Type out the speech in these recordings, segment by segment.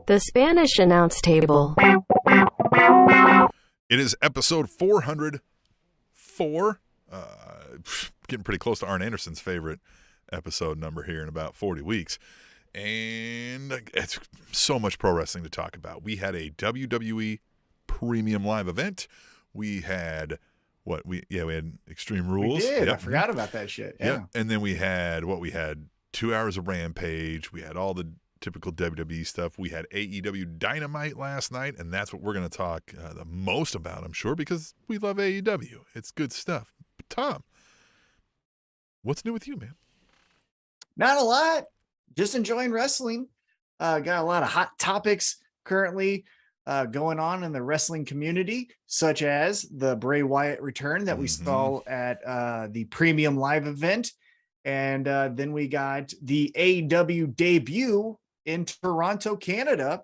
The Spanish announce table. It is episode 404. Getting pretty close to Arn Anderson's favorite episode number here in about 40 weeks. And it's so much pro wrestling to talk about. We had a WWE Premium Live event. We had we had Extreme Rules. We did. Yep. I forgot about that shit. Yeah. And then we had 2 hours of Rampage. We had all the typical WWE stuff. We had AEW Dynamite last night, and that's what we're going to talk the most about, I'm sure, because we love AEW. It's good stuff. But Tom, what's new with you, man? Not a lot. Just enjoying wrestling. Got a lot of hot topics currently going on in the wrestling community, such as the Bray Wyatt return that we saw at the Premium Live event. And then we got the AEW debut in Toronto, Canada.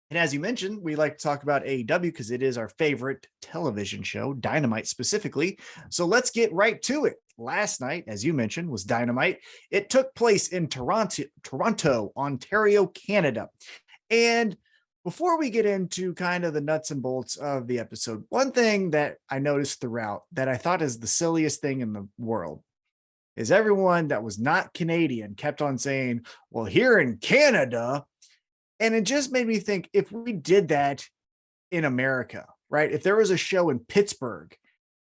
And as you mentioned, we like to talk about AEW because it is our favorite television show, Dynamite specifically. So let's get right to it. Last night, as you mentioned, was Dynamite. It took place in Toronto, Ontario, Canada. And before we get into kind of the nuts and bolts of the episode, one thing that I noticed throughout that I thought is the silliest thing in the world is everyone that was not Canadian kept on saying, well, here in Canada. And it just made me think, if we did that in America, right? If there was a show in Pittsburgh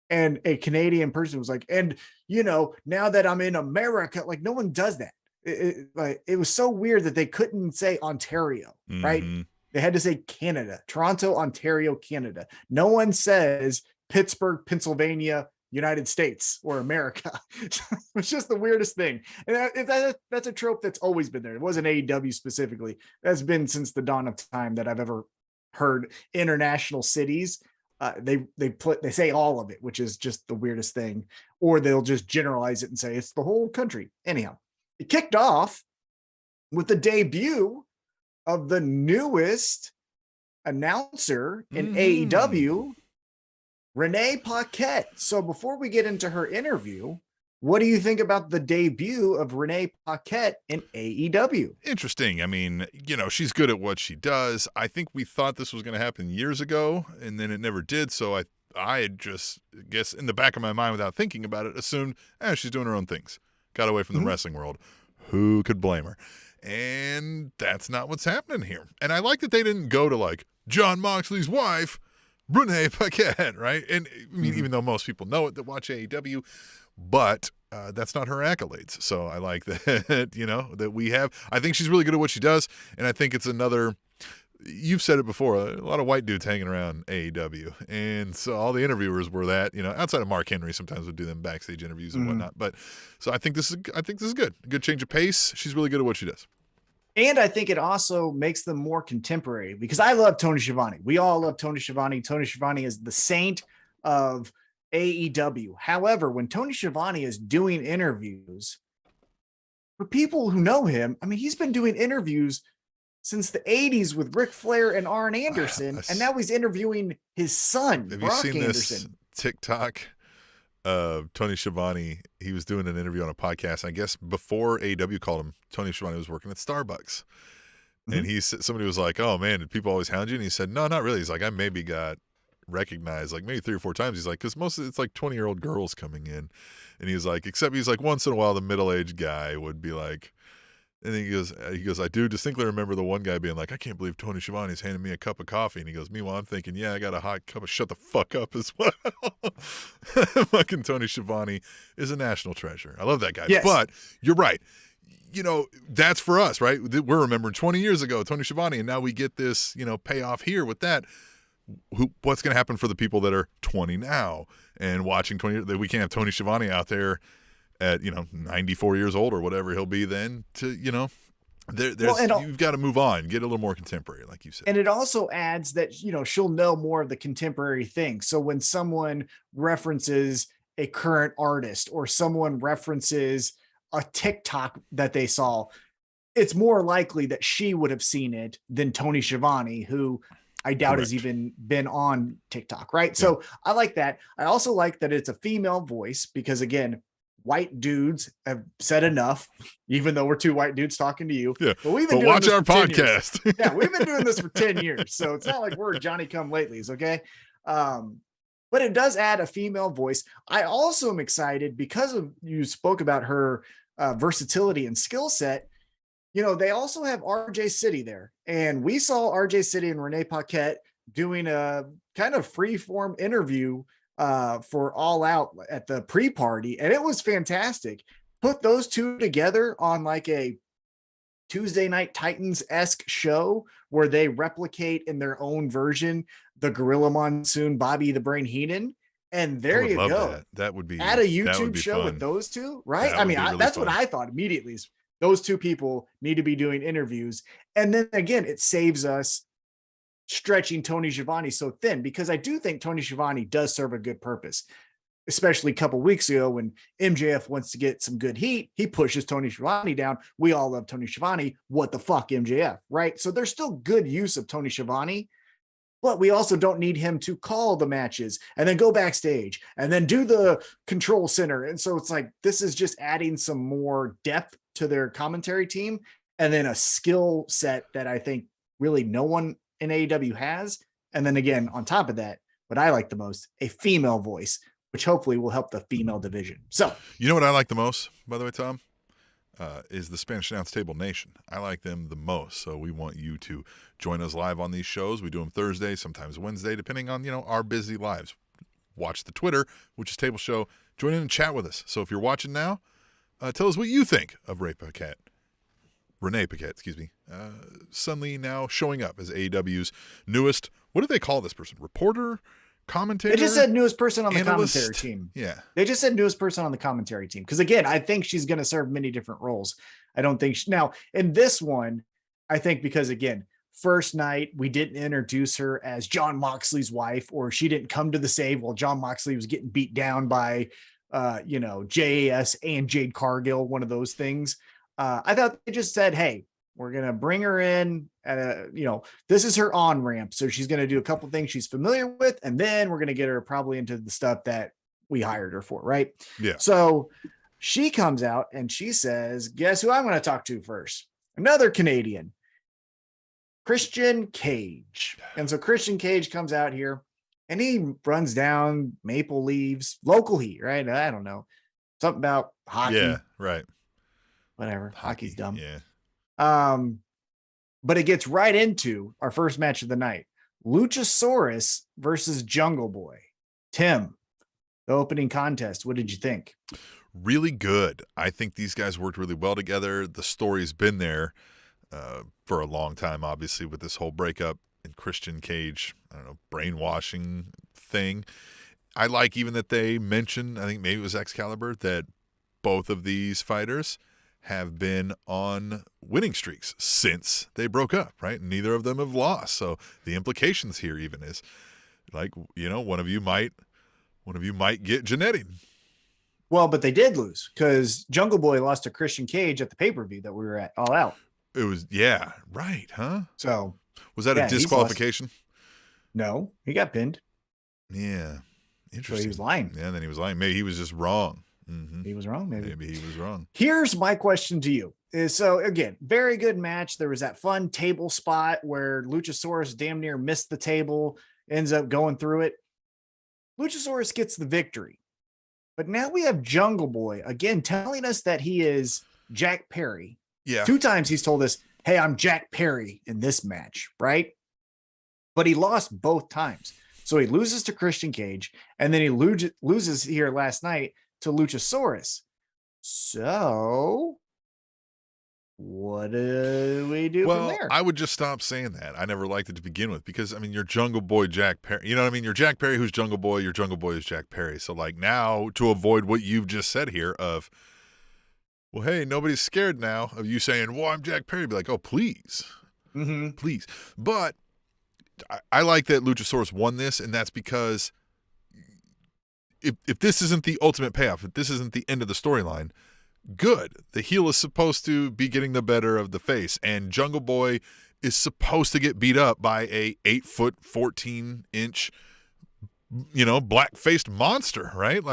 and a Canadian person was like, and now that I'm in America, like no one does that. It was so weird that they couldn't say Ontario, right? They had to say Canada, Toronto, Ontario, Canada. No one says Pittsburgh, Pennsylvania, United States or America. It's just the weirdest thing. And that's a trope that's always been there. It wasn't AEW specifically. That's been since the dawn of time that I've ever heard international cities. They say all of it, which is just the weirdest thing, or they'll just generalize it and say it's the whole country. Anyhow, it kicked off with the debut of the newest announcer in AEW, Renee Paquette. So before we get into her interview, what do you think about the debut of Renee Paquette in AEW? Interesting. I mean, she's good at what she does. I think we thought this was going to happen years ago, and then it never did. So I had just, guess in the back of my mind without thinking about it, assumed, she's doing her own things. Got away from the wrestling world. Who could blame her? And that's not what's happening here. And I like that they didn't go to like John Moxley's wife, Renee Paquette, right? And I mean, even though most people know it that watch AEW, but that's not her accolades. So I like that, that we have. I think she's really good at what she does. And I think it's another, you've said it before, a lot of white dudes hanging around AEW. And so all the interviewers were that, outside of Mark Henry, sometimes would do them backstage interviews and whatnot. But so I think this is good. A good change of pace. She's really good at what she does. And I think it also makes them more contemporary because I love Tony Schiavone. We all love Tony Schiavone. Tony Schiavone is the saint of AEW. However, when Tony Schiavone is doing interviews, for people who know him, I mean, he's been doing interviews since the 80s with Ric Flair and Arn Anderson, and now he's interviewing his son, Have Brock you seen Anderson. This TikTok? Tony Schiavone, he was doing an interview on a podcast. I guess before AEW called him, Tony Schiavone was working at Starbucks. And somebody was like, oh man, did people always hound you? And he said, no, not really. He's like, I maybe got recognized like maybe 3 or 4 times. He's like, because most of it's like 20-year-old girls coming in. And he's like, except he's like, once in a while, the middle-aged guy would be like, and he goes, I do distinctly remember the one guy being like, I can't believe Tony Schiavone's handing me a cup of coffee. And he goes, meanwhile, I'm thinking, yeah, I got a hot cup of shut the fuck up as well. Fucking Tony Schiavone is a national treasure. I love that guy. Yes. But you're right. That's for us, right? We're remembering 20 years ago, Tony Schiavone, and now we get this, payoff here with that. What's going to happen for the people that are 20 now and watching 20 years? We can't have Tony Schiavone out there at 94 years old or whatever he'll be then to you've got to move on, get a little more contemporary, like you said. And it also adds that she'll know more of the contemporary things. So when someone references a current artist or someone references a TikTok that they saw, it's more likely that she would have seen it than Tony Schiavone, who I doubt has even been on TikTok, right? Yeah. So I like that. I also like that it's a female voice because, again, white dudes have said enough, even though we're two white dudes talking to you. Yeah. But we've been But doing watch this our for 10 years. podcast. Yeah, we've been doing this for 10 years. So it's not like we're Johnny come latelys, okay? But it does add a female voice. I also am excited because of you spoke about her versatility and skill set. You know, they also have RJ City there. And we saw RJ City and Renee Paquette doing a kind of free-form interview for All Out at the pre-party. And it was fantastic. Put those two together on like a Tuesday Night Titans-esque show where they replicate in their own version the Gorilla Monsoon, Bobby the Brain Heenan. And there you go. That would be at a YouTube show fun. With those two, right? I mean, really that's fun. What I thought immediately is those two people need to be doing interviews. And then again, it saves us stretching Tony Schiavone so thin, because I do think Tony Schiavone does serve a good purpose, especially a couple weeks ago when MJF wants to get some good heat, he pushes Tony Schiavone down. We all love Tony Schiavone. What the fuck, MJF, right? So there's still good use of Tony Schiavone, but we also don't need him to call the matches and then go backstage and then do the control center. And so it's like, this is just adding some more depth to their commentary team, and then a skill set that I think really no one in AEW has. And then again, on top of that, what I like the most, a female voice, which hopefully will help the female division. So, you know what I like the most, by the way, Tom, is the Spanish Announce Table Nation. I like them the most. So we want you to join us live on these shows. We do them Thursday, sometimes Wednesday, depending on, our busy lives. Watch the Twitter, which is Table Show. Join in and chat with us. So if you're watching now, tell us what you think of Renee Paquette, suddenly now showing up as AEW's newest, what do they call this person? Reporter? Commentator? They just said newest person on the analyst? Commentary team. Yeah. They just said newest person on the commentary team. Because again, I think she's going to serve many different roles. I don't think now in this one, I think because again, first night we didn't introduce her as John Moxley's wife, or she didn't come to the save while John Moxley was getting beat down by JAS and Jade Cargill, one of those things. I thought they just said, hey, we're going to bring her in at this is her on ramp. So she's going to do a couple things she's familiar with. And then we're going to get her probably into the stuff that we hired her for. Right. Yeah. So she comes out and she says, guess who I'm going to talk to first? Another Canadian, Christian Cage. And so Christian Cage comes out here and he runs down Maple Leaves, local heat, right? I don't know. Something about hockey. Yeah. Right. Whatever. Hockey's dumb. Yeah. But it gets right into our first match of the night. Luchasaurus versus Jungle Boy. Tim, the opening contest. What did you think? Really good. I think these guys worked really well together. The story's been there for a long time, obviously, with this whole breakup and Christian Cage, brainwashing thing. I like even that they mentioned, I think maybe it was Excalibur, that both of these fighters have been on winning streaks since they broke up, right? Neither of them have lost. So the implications here even is like, one of you might get Janetti. Well, but they did lose because Jungle Boy lost to Christian Cage at the pay-per-view that we were at All Out. It was, yeah, right, huh? So was that a disqualification? No, he got pinned. Yeah. Interesting. So he was lying. Yeah, then he was lying. Maybe he was just wrong. Mm-hmm. He was wrong. Maybe he was wrong. Here's my question to you is, so again, very good match. There was that fun table spot where Luchasaurus damn near missed the table, ends up going through it. Luchasaurus gets the victory, but now we have Jungle Boy again, telling us that he is Jack Perry. Yeah. 2 times he's told us, hey, I'm Jack Perry in this match. Right. But he lost both times. So he loses to Christian Cage and then he loses here last night to Luchasaurus. So what do we do from there? I would just stop saying that. I never liked it to begin with because, you're Jungle Boy Jack Perry. You know what I mean? You're Jack Perry who's Jungle Boy. You're Jungle Boy who's Jack Perry. So, now, to avoid what you've just said here of, well, hey, nobody's scared now of you saying, well, I'm Jack Perry. Be like, oh, please. Mm-hmm. Please. But I like that Luchasaurus won this, and that's because if this isn't the ultimate payoff, if this isn't the end of the storyline, good. The heel is supposed to be getting the better of the face, and Jungle Boy is supposed to get beat up by a 8 foot 14-inch, black-faced monster, right?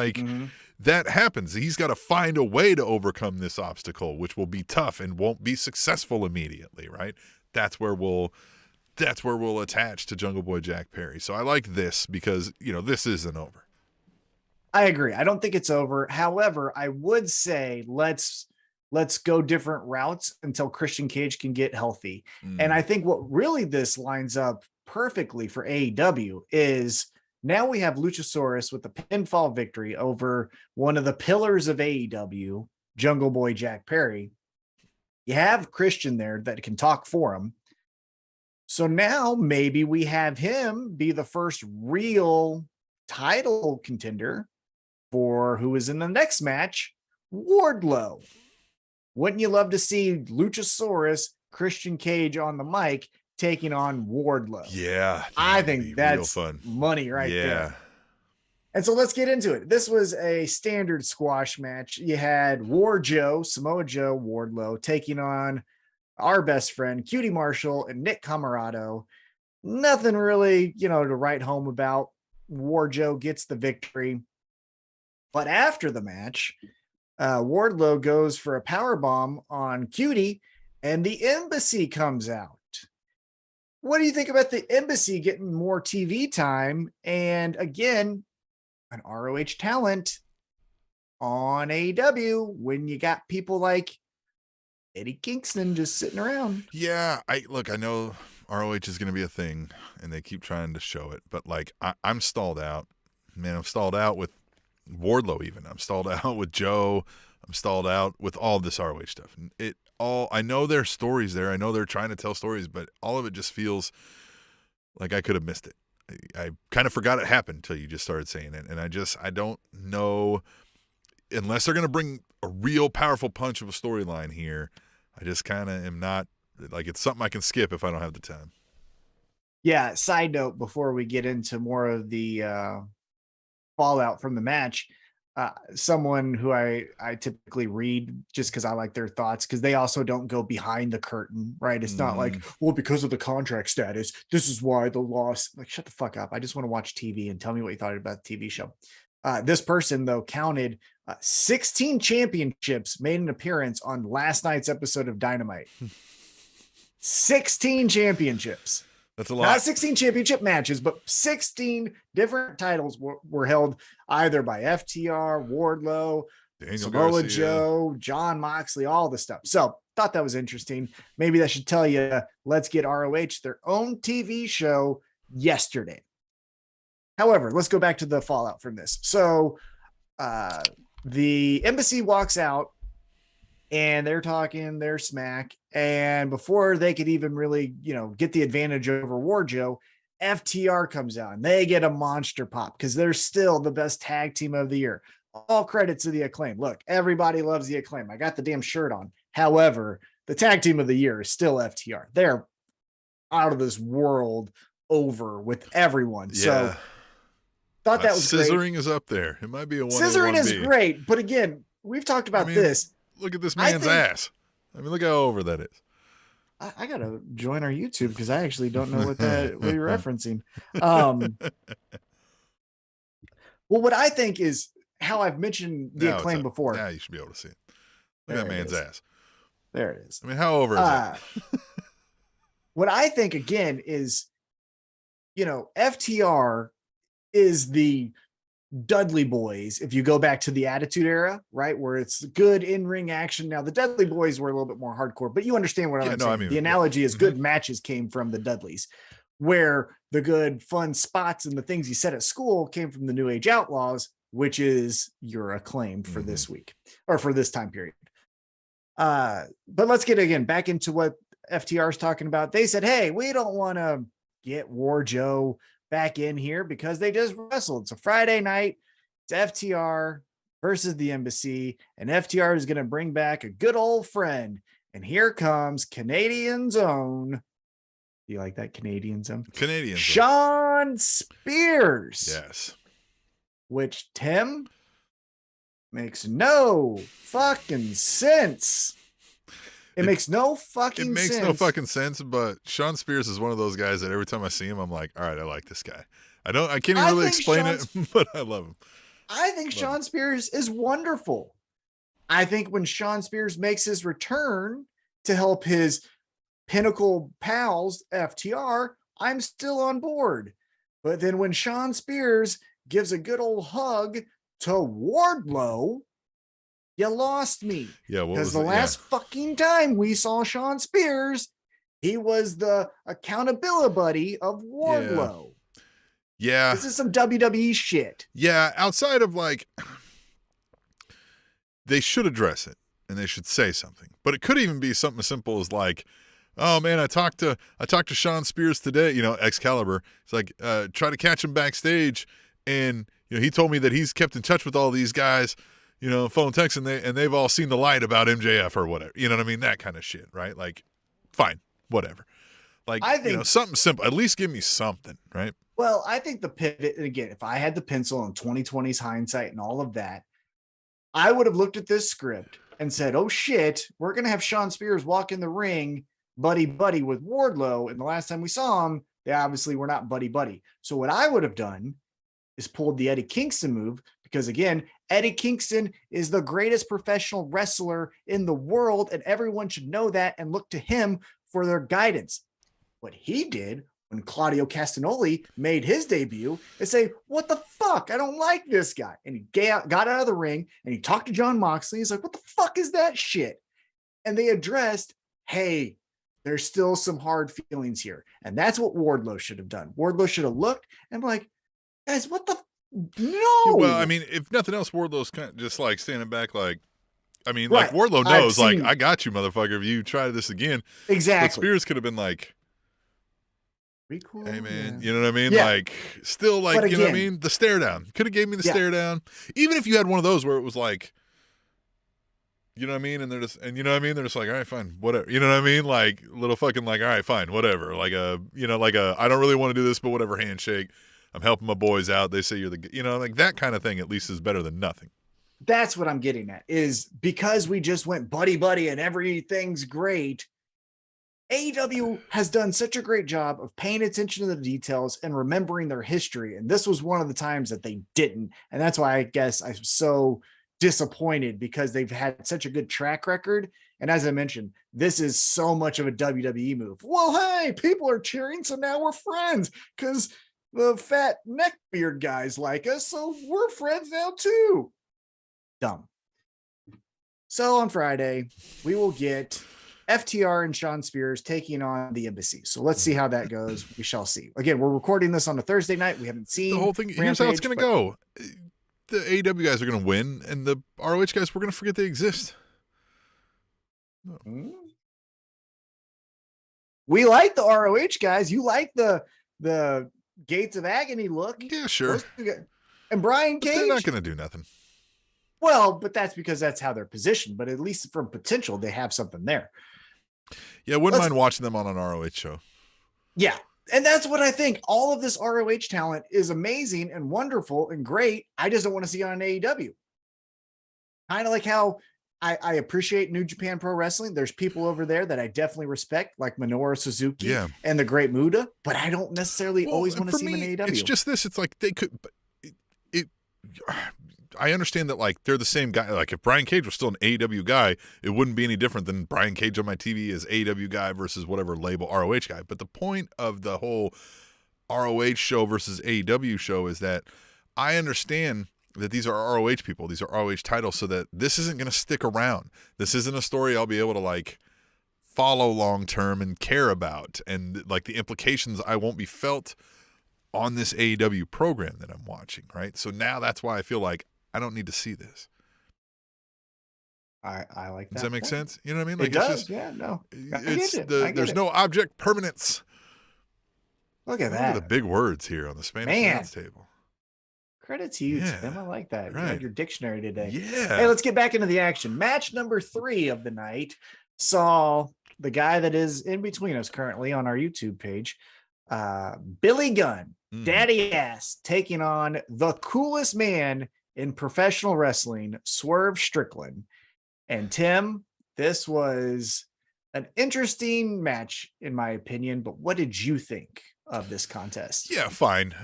that happens. He's got to find a way to overcome this obstacle, which will be tough and won't be successful immediately, right? That's where we'll attach to Jungle Boy Jack Perry. So I like this because, this isn't over. I agree. I don't think it's over. However, I would say let's go different routes until Christian Cage can get healthy. And I think what really this lines up perfectly for AEW is now we have Luchasaurus with the pinfall victory over one of the pillars of AEW, Jungle Boy Jack Perry. You have Christian there that can talk for him. So now maybe we have him be the first real title contender for who is in the next match, Wardlow. Wouldn't you love to see Luchasaurus, Christian Cage on the mic taking on Wardlow? Yeah. I think that's fun. Money right there. And so let's get into it. This was a standard squash match. You had Samoa Joe, Wardlow taking on our best friend, Cutie Marshall and Nick Camarado. Nothing really, to write home about. Joe gets the victory. But after the match, Wardlow goes for a powerbomb on Cutie, and the Embassy comes out. What do you think about the Embassy getting more TV time? And again, an ROH talent on AEW when you got people like Eddie Kingston just sitting around. Yeah, I know ROH is going to be a thing, and they keep trying to show it, but I'm stalled out. Man, I'm stalled out with Wardlow even. I'm stalled out with Joe. I'm stalled out with all this ROH stuff. I know there's stories there. I know they're trying to tell stories, but all of it just feels like I could have missed it. I kind of forgot it happened until you just started saying it, and I don't know, unless they're going to bring a real powerful punch of a storyline here. I just kind of am not, it's something I can skip if I don't have the time. Yeah, side note, before we get into more of the fallout from the match, someone who I typically read just because I like their thoughts, because they also don't go behind the curtain, right? It's not like, well, because of the contract status, this is why the loss. Shut the fuck up. I just want to watch TV and tell me what you thought about the TV show. This person, though, counted 16 championships made an appearance on last night's episode of Dynamite. 16 championships. That's a lot. Not 16 championship matches, but 16 different titles were held either by FTR, Wardlow, Samoa Joe, John Moxley, all the stuff. So thought that was interesting. Maybe that should tell you, let's get ROH their own TV show yesterday. However, let's go back to the fallout from this. So the Embassy walks out and they're talking their smack. And before they could even really, get the advantage over Wardlow, FTR comes out and they get a monster pop because they're still the best tag team of the year. All credit to the Acclaim. Look, everybody loves the Acclaim. I got the damn shirt on. However, the tag team of the year is still FTR. They're out of this world over with everyone. Yeah. So thought that was scissoring great. Is up there. It might be a 1A, Scissoring 1B. is great. But again, we've talked about this. Look at this man's ass. Look how over that is. I got to join our YouTube because I actually don't know what you're referencing. Well, what I think is how I've mentioned the Acclaim before. Now you should be able to see it. Look at that man's ass. There it is. How over is that? What I think, again, is, FTR is the Dudley Boys, if you go back to the Attitude Era, right, where it's good in-ring action. Now, the Dudley Boys were a little bit more hardcore, but you understand what I'm saying. The analogy is good matches came from the Dudleys, where the good, fun spots and the things you said at school came from the New Age Outlaws, which is your Acclaim for this week or for this time period. But let's get again back into what FTR is talking about. They said, hey, we don't want to get Joe back in here because they just wrestled. It's a Friday night. It's FTR versus the Embassy, and FTR is going to bring back a good old friend. And here comes Canadian's own. Do you like that? Canadian's own? Canadian. Shawn Spears. Yes. Which, Tim, makes no fucking sense. It makes no fucking sense. It makes no fucking sense, but Shawn Spears is one of those guys that every time I see him, I'm like, all right, I like this guy. I can't even really explain it, but I love him. I think Sean Spears is wonderful. I think when Sean Spears makes his return to help his pinnacle pals, FTR, I'm still on board. But then when Sean Spears gives a good old hug to Wardlow, you lost me. Yeah, because the last fucking time we saw Sean Spears, he was the accountability buddy of Wardlow. Yeah. This is some WWE shit. Yeah, outside of like, they should address it and they should say something. But it could even be something as simple as like, oh man, I talked to Sean Spears today, you know, Excalibur. It's like, try to catch him backstage, and you know, he told me that he's kept in touch with all these guys, you know, phone, text, and they've all seen the light about MJF or whatever. You know what I mean? That kind of shit, right? Like, fine, whatever. Like, I think, you know, something simple. At least give me something, right? Well, I think the pivot, again, if I had the pencil in 2020's hindsight and all of that, I would have looked at this script and said, oh shit, we're going to have Sean Spears walk in the ring buddy with Wardlow. And the last time we saw him, they obviously were not buddy. So what I would have done is pulled the Eddie Kingston move, because again, Eddie Kingston is the greatest professional wrestler in the world, and everyone should know that and look to him for their guidance. What he did when Claudio Castagnoli made his debut is say, what the fuck? I don't like this guy. And he got out of the ring and he talked to John Moxley. He's like, what the fuck is that shit? And they addressed, hey, there's still some hard feelings here. And that's what Wardlow should have done. Wardlow should have looked and be like, guys, what the? No. Well, I mean, if nothing else, Wardlow's kind of just like standing back like, I mean, right. Like Wardlow knows, like, I got you, motherfucker. If you try this again. Exactly. But Spears could have been like, cool, hey man, you know what I mean? Yeah. Like, still like, again, you know what I mean? The stare down. Could have gave me the stare down. Even if you had one of those where it was like, you know what I mean? And they're just, and you know what I mean? They're just like, all right, fine, whatever. You know what I mean? Like, little fucking like, all right, fine, whatever. Like a, you know, like a, I don't really want to do this, but whatever, handshake. I'm helping my boys out. They say you're the, you know, like that kind of thing at least is better than nothing. That's what I'm getting at, is because we just went buddy and everything's great. AEW has done such a great job of paying attention to the details and remembering their history. And this was one of the times that they didn't. And that's why I guess I'm so disappointed, because they've had such a good track record. And as I mentioned, this is so much of a WWE move. Well, hey, people are cheering, so now we're friends because the fat neckbeard guys like us, so we're friends now too. Dumb. So on Friday, we will get FTR and Sean Spears taking on the Embassy. So let's see how that goes. We shall see. Again, we're recording this on a Thursday night. We haven't seen the whole thing. Here's how it's going to go. The AEW guys are going to win, and the ROH guys, we're going to forget they exist. No. We like the ROH guys. You like the Gates of Agony look. Yeah, sure. And Brian Cage. They're not going to do nothing. Well, but that's because that's how they're positioned. But at least from potential, they have something there. Yeah, wouldn't mind watching them on an ROH show. Yeah. And that's what I think. All of this ROH talent is amazing and wonderful and great. I just don't want to see it on AEW. Kind of like how I appreciate New Japan Pro Wrestling. There's people over there that I definitely respect, like Minoru Suzuki and the Great Muda, but I don't necessarily always want to see them in AEW. It's just this. It's like they could. I understand that, like, they're the same guy. Like, if Brian Cage was still an AEW guy, it wouldn't be any different than Brian Cage on my TV as AEW guy versus whatever label ROH guy. But the point of the whole ROH show versus AEW show is that I understand that these are ROH people. These are ROH titles, so that this isn't going to stick around. This isn't a story I'll be able to, like, follow long term and care about. And, like, the implications I won't be felt on this AEW program that I'm watching, right? So now that's why I feel like I don't need to see this. I like that. Does that make sense? You know what I mean? Like, it does. Just, yeah, no. There's no object permanence. Look at that. The big words here on the Spanish announce table. Credit to you, Tim. I like that. Right. You had your dictionary today. Yeah. Hey, let's get back into the action. Match number 3 of the night saw the guy that is in between us currently on our YouTube page, Billy Gunn, Daddy Ass, taking on the coolest man in professional wrestling, Swerve Strickland. And Tim, this was an interesting match in my opinion, but what did you think of this contest? Yeah, fine.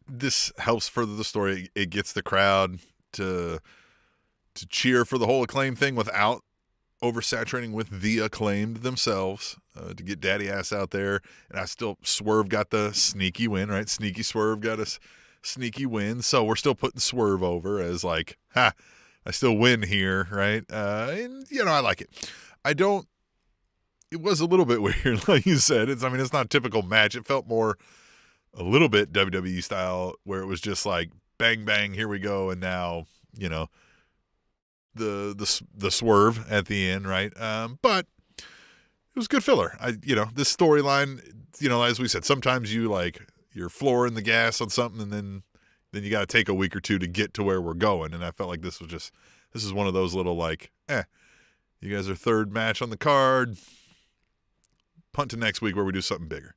this helps further the story. It gets the crowd to cheer for the whole Acclaim thing without oversaturating with the Acclaimed themselves, to get Daddy Ass out there. And I still, Swerve got the sneaky win, right? Sneaky Swerve got a sneaky win. So we're still putting Swerve over as like, ha, I still win here, right? And, you know, I like it. It was a little bit weird, like you said. It's not a typical match. It felt more a little bit WWE style, where it was just like, bang, bang, here we go. And now, you know, the swerve at the end, right? But it was good filler. This storyline, as we said, sometimes you're flooring the gas on something, and then you got to take a week or two to get to where we're going. And I felt like this is one of those little you guys are third match on the card. Punt to next week where we do something bigger.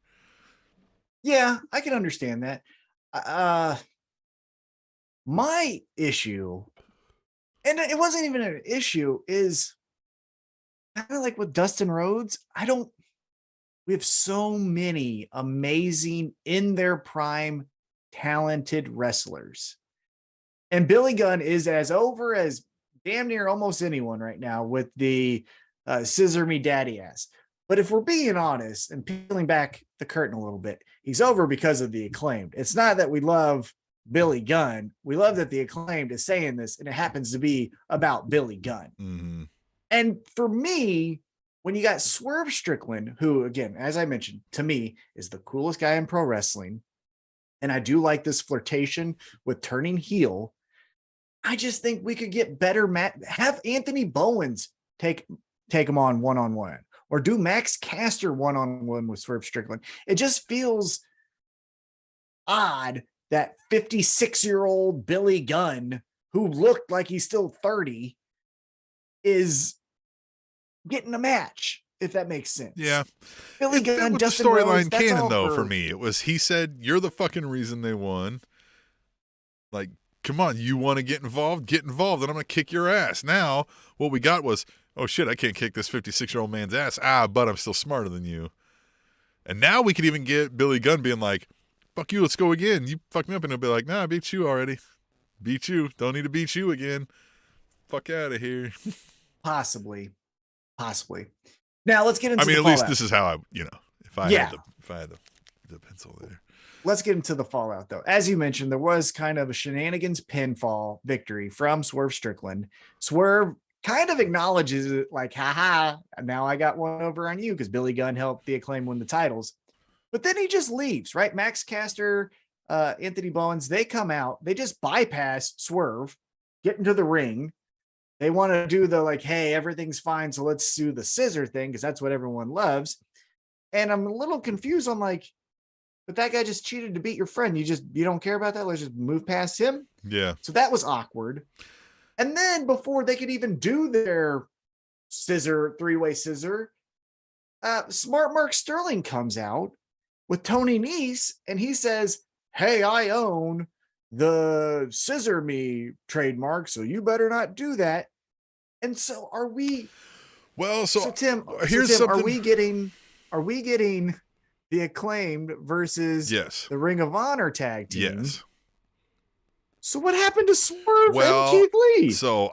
Yeah, I can understand that. My issue, and it wasn't even an issue, is kind of like with Dustin Rhodes. We have so many amazing, in their prime, talented wrestlers. And Billy Gunn is as over as damn near almost anyone right now with the scissor me daddy ass. But if we're being honest and peeling back the curtain a little bit, he's over because of the Acclaimed. It's not that we love Billy Gunn. We love that the Acclaimed is saying this, and it happens to be about Billy Gunn. Mm-hmm. And for me, when you got Swerve Strickland, who, again, as I mentioned, to me is the coolest guy in pro wrestling, and I do like this flirtation with turning heel, I just think we could get better. Have Anthony Bowens take him on one-on-one, or do Max Caster one-on-one with Swerve Strickland. It just feels odd that 56-year-old Billy Gunn, who looked like he's still 30, is getting a match, if that makes sense. Yeah. Billy Gunn, with Dustin the Rhodes, storyline that's canon, all though, for me. It was, he said, you're the fucking reason they won. Like, come on, you want to get involved? Get involved, and I'm going to kick your ass. Now, what we got was, oh shit, I can't kick this 56-year-old man's ass. But I'm still smarter than you. And now we could even get Billy Gunn being like, fuck you, let's go again. You fucked me up. And he'll be like, nah, I beat you already. Beat you. Don't need to beat you again. Fuck out of here. Possibly. Now let's get into at least this is how I, if I had the pencil there. Let's get into the fallout, though. As you mentioned, there was kind of a shenanigans pinfall victory from Swerve Strickland. Swerve kind of acknowledges it like, haha, now I got one over on you because Billy Gunn helped the Acclaim win the titles. But then he just leaves, right? Max Caster, Anthony Bowens, they come out. They just bypass Swerve, get into the ring. They want to do the hey, everything's fine, so let's do the scissor thing because that's what everyone loves. And I'm a little confused. I'm like, but that guy just cheated to beat your friend. You don't care about that? Let's just move past him? Yeah. So that was awkward. And then before they could even do their three-way scissor, Smart Mark Sterling comes out with Tony Nese, and he says, hey, I own the scissor me trademark, so you better not do that. And so are we? Well, so Tim, here's something. Are we getting the Acclaimed versus the Ring of Honor tag team? Yes. So what happened to Swerve and Keith Lee? So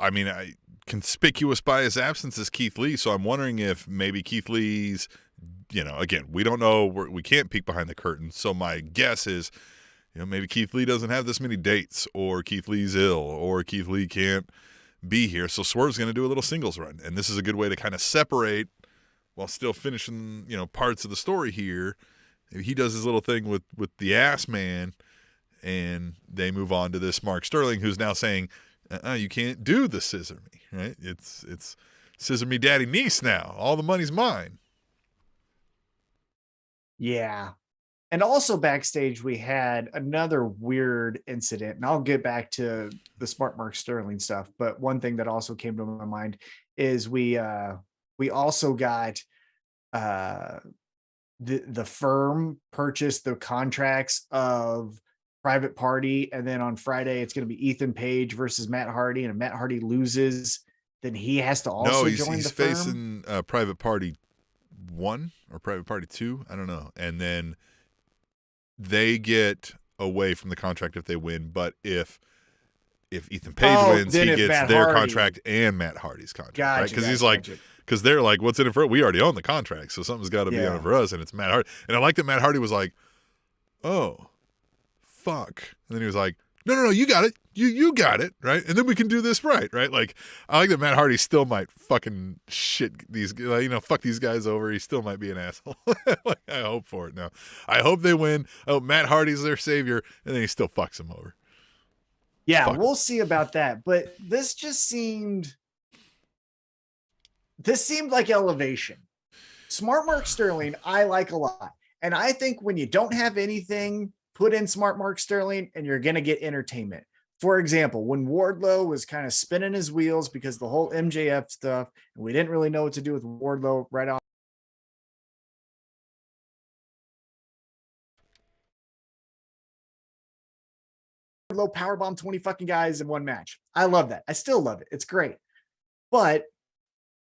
conspicuous by his absence is Keith Lee. So I'm wondering if maybe Keith Lee's, again, we don't know. We can't peek behind the curtain. So my guess is, maybe Keith Lee doesn't have this many dates, or Keith Lee's ill, or Keith Lee can't be here. So Swerve's going to do a little singles run. And this is a good way to kind of separate while still finishing, parts of the story here. He does his little thing with the ass man, and they move on to this Mark Sterling, who's now saying, you can't do the scissor me, right? It's scissor me daddy niece now. All the money's mine. Yeah. And also backstage, we had another weird incident, and I'll get back to the Smart Mark Sterling stuff. But one thing that also came to my mind is we also got the firm purchased the contracts of Private Party, and then on Friday it's going to be Ethan Page versus Matt Hardy, and if Matt Hardy loses, then he has to also join the firm. He's facing Private Party 1 or Private Party 2, I don't know, and then they get away from the contract if they win, but if Ethan Page wins, he gets Matt their Hardy. contract and Matt Hardy's contract, right? Gotcha, Because he's like, because they're like, what's in it for it? We already own the contract, so something's got to be on it for us, and it's Matt Hardy. And I like that Matt Hardy was like, oh, fuck. And then he was like, no, you got it. You got it, right? And then we can do this right? Like, I like that Matt Hardy still might fucking shit these, fuck these guys over. He still might be an asshole. Like, I hope for it now. I hope they win. I hope Matt Hardy's their savior, and then he still fucks him over. Yeah, we'll see about that. But this seemed like elevation. Smart Mark Sterling, I like a lot. And I think when you don't have anything, put in Smart Mark Sterling and you're going to get entertainment. For example, when Wardlow was kind of spinning his wheels because the whole MJF stuff, and we didn't really know what to do with Wardlow right off. Wardlow powerbomb 20 fucking guys in one match. I love that. I still love it. It's great. But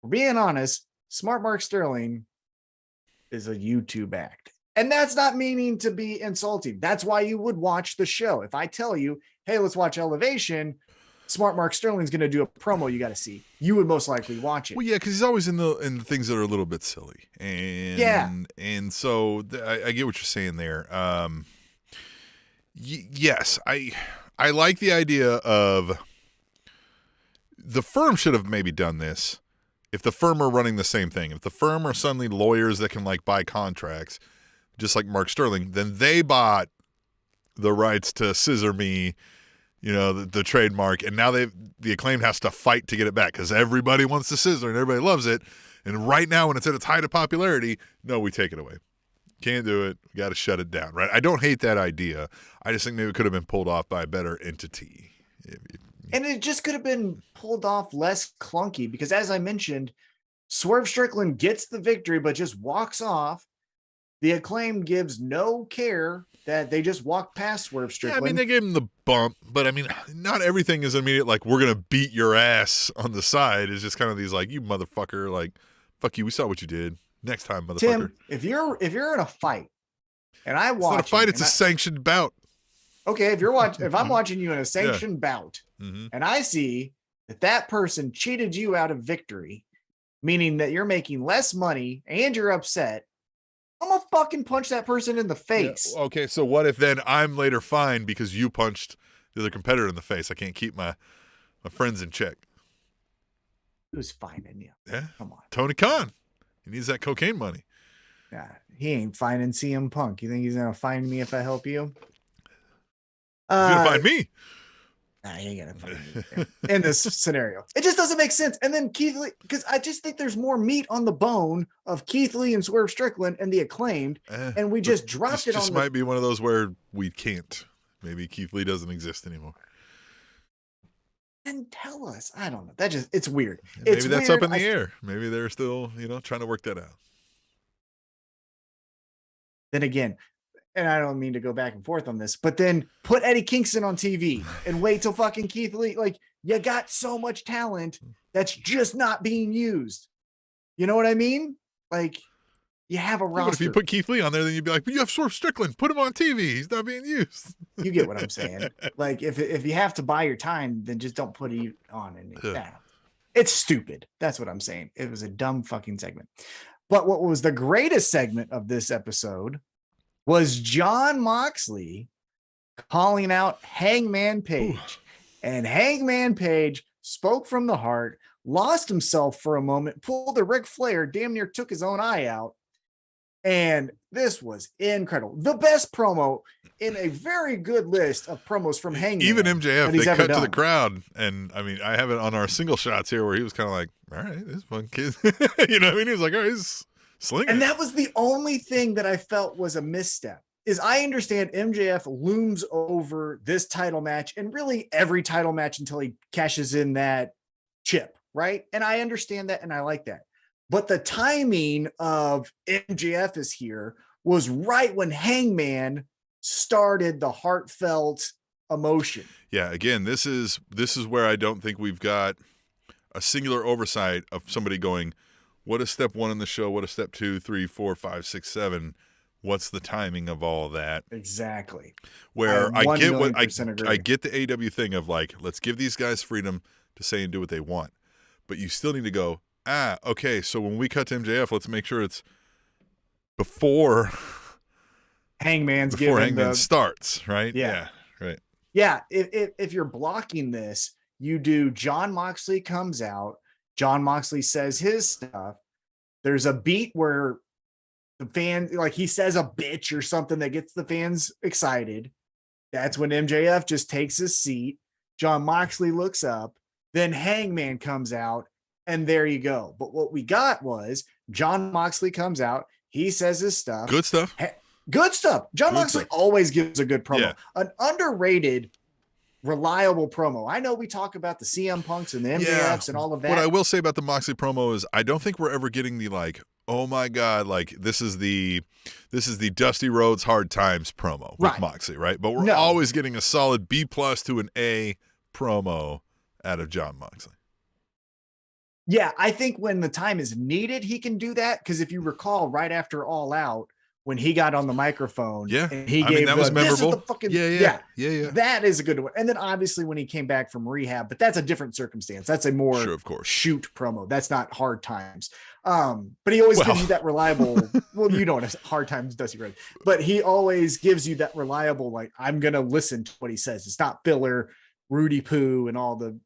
being honest, Smart Mark Sterling is a YouTube act. And that's not meaning to be insulting. That's why you would watch the show. If I tell you, hey, let's watch Elevation, Smart Mark Sterling's going to do a promo you got to see, you would most likely watch it. Well, yeah, because he's always in the things that are a little bit silly. And so I get what you're saying there. Yes, I like the idea of the firm should have maybe done this. If the firm are running the same thing, if the firm are suddenly lawyers that can like buy contracts, just like Mark Sterling, then they bought the rights to Scissor Me, the trademark, and now the Acclaimed has to fight to get it back because everybody wants the scissor and everybody loves it. And right now, when it's at its height of popularity, no, we take it away. Can't do it. We got to shut it down, right? I don't hate that idea. I just think maybe it could have been pulled off by a better entity. And it just could have been pulled off less clunky because, as I mentioned, Swerve Strickland gets the victory but just walks off. The Acclaim gives no care that they just walk past Swerve Strickland. Yeah, I mean, they gave him the bump, but I mean, not everything is immediate, like, we're going to beat your ass on the side. It's just kind of these, like, you motherfucker, like, fuck you, we saw what you did. Next time, motherfucker. Tim, if you're in a fight and I watch, it's not a fight, it's a sanctioned bout. Okay, if I'm watching you in a sanctioned bout and I see that person cheated you out of victory, meaning that you're making less money and you're upset, I'm gonna fucking punch that person in the face. Yeah, okay, so what if then I'm later fined because you punched the other competitor in the face? I can't keep my friends in check. Who's finding you? Yeah, come on, Tony Khan. He needs that cocaine money. Yeah, he ain't finding CM Punk. You think he's gonna find me if I help you? He's gonna find me. Nah, he ain't gonna find me in this scenario. It just doesn't make sense. And then Keith Lee, because I just think there's more meat on the bone of Keith Lee and Swerve Strickland and the Acclaimed, and we just dropped it on. This might be one of those where we can't. Maybe Keith Lee doesn't exist anymore. And tell us. I don't know. It's weird. Yeah, maybe that's weird. Up in the air. Maybe they're still, trying to work that out. Then again, and I don't mean to go back and forth on this, but then put Eddie Kingston on TV and wait till fucking Keith Lee. Like, you got so much talent that's just not being used. You know what I mean? Like, you have a roster. But if you put Keith Lee on there, then you'd be like, but you have Swerve Strickland. Put him on TV. He's not being used. You get what I'm saying. Like, if you have to buy your time, then just don't put it on. It's stupid. That's what I'm saying. It was a dumb fucking segment. But what was the greatest segment of this episode was Jon Moxley calling out Hangman Page. Ooh. And Hangman Page spoke from the heart, lost himself for a moment, pulled a Ric Flair, damn near took his own eye out. And this was incredible. The best promo in a very good list of promos from Hangman. Even MJF, they cut to the crowd. And I mean, I have it on our single shots here where he was kind of like, all right, this one kid. You know what I mean? He was like, all right, he's slinging. And that was the only thing that I felt was a misstep. Is I understand MJF looms over this title match and really every title match until he cashes in that chip, right? And I understand that and I like that. But the timing of MJF is here was right when Hangman started the heartfelt emotion. Yeah, again, this is where I don't think we've got a singular oversight of somebody going, what is step 1 in the show? What is step 2, 3, 4, 5, 6, 7? What's the timing of all that? Exactly. Where I get what I agree. get the AEW thing of like, let's give these guys freedom to say and do what they want. But you still need to go, okay, so when we cut to MJF, let's make sure it's before Hangman starts, right? Yeah. Right. Yeah, if you're blocking this, you do Jon Moxley comes out, Jon Moxley says his stuff. There's a beat where the fans, like he says a bitch or something that gets the fans excited. That's when MJF just takes his seat. Jon Moxley looks up, then Hangman comes out, and there you go. But what we got was Jon Moxley comes out, he says his stuff. Good stuff. Good stuff. Jon Moxley always gives a good promo. Yeah. An underrated, reliable promo. I know we talk about the CM Punks and the MJFs and all of that. What I will say about the Moxley promo is I don't think we're ever getting the like, oh my God, like this is the Dusty Rhodes Hard Times promo with Moxley, right? But we're always getting a solid B+ to an A promo out of Jon Moxley. Yeah, I think when the time is needed, he can do that. Because if you recall, right after All Out, when he got on the microphone, and he gave that was memorable. This is the fucking, yeah. That is a good one. And then obviously when he came back from rehab, but that's a different circumstance. That's a more shoot promo. That's not Hard Times. But he always gives you that reliable. Well, you don't have Hard Times, Dusty Rhodes, but he always gives you that reliable. Like I'm gonna listen to what he says. It's not filler, Rudy Poo, and all the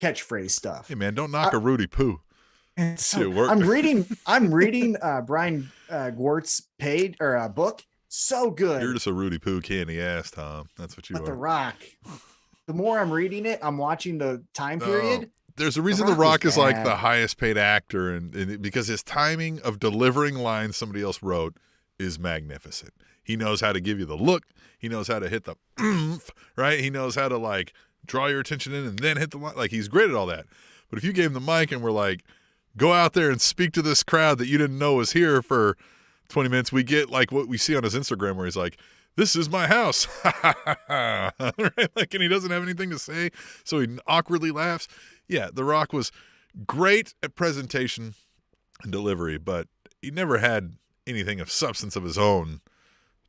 catchphrase stuff. Hey man, don't knock a Rudy Poo. So I'm reading Brian Gwart's book. So good. You're just a Rudy Poo candy ass, Tom. That's what you are. The Rock. The more I'm reading it, I'm watching the time period. There's a reason The Rock is like the highest paid actor, and because his timing of delivering lines somebody else wrote is magnificent. He knows how to give you the look. He knows how to hit the right. He knows how to like draw your attention in and then hit the line. Like he's great at all that. But if you gave him the mic and we're like, go out there and speak to this crowd that you didn't know was here for 20 minutes, we get like what we see on his Instagram where he's like, this is my house. Right? Like, and he doesn't have anything to say, so he awkwardly laughs. Yeah, The Rock was great at presentation and delivery, but he never had anything of substance of his own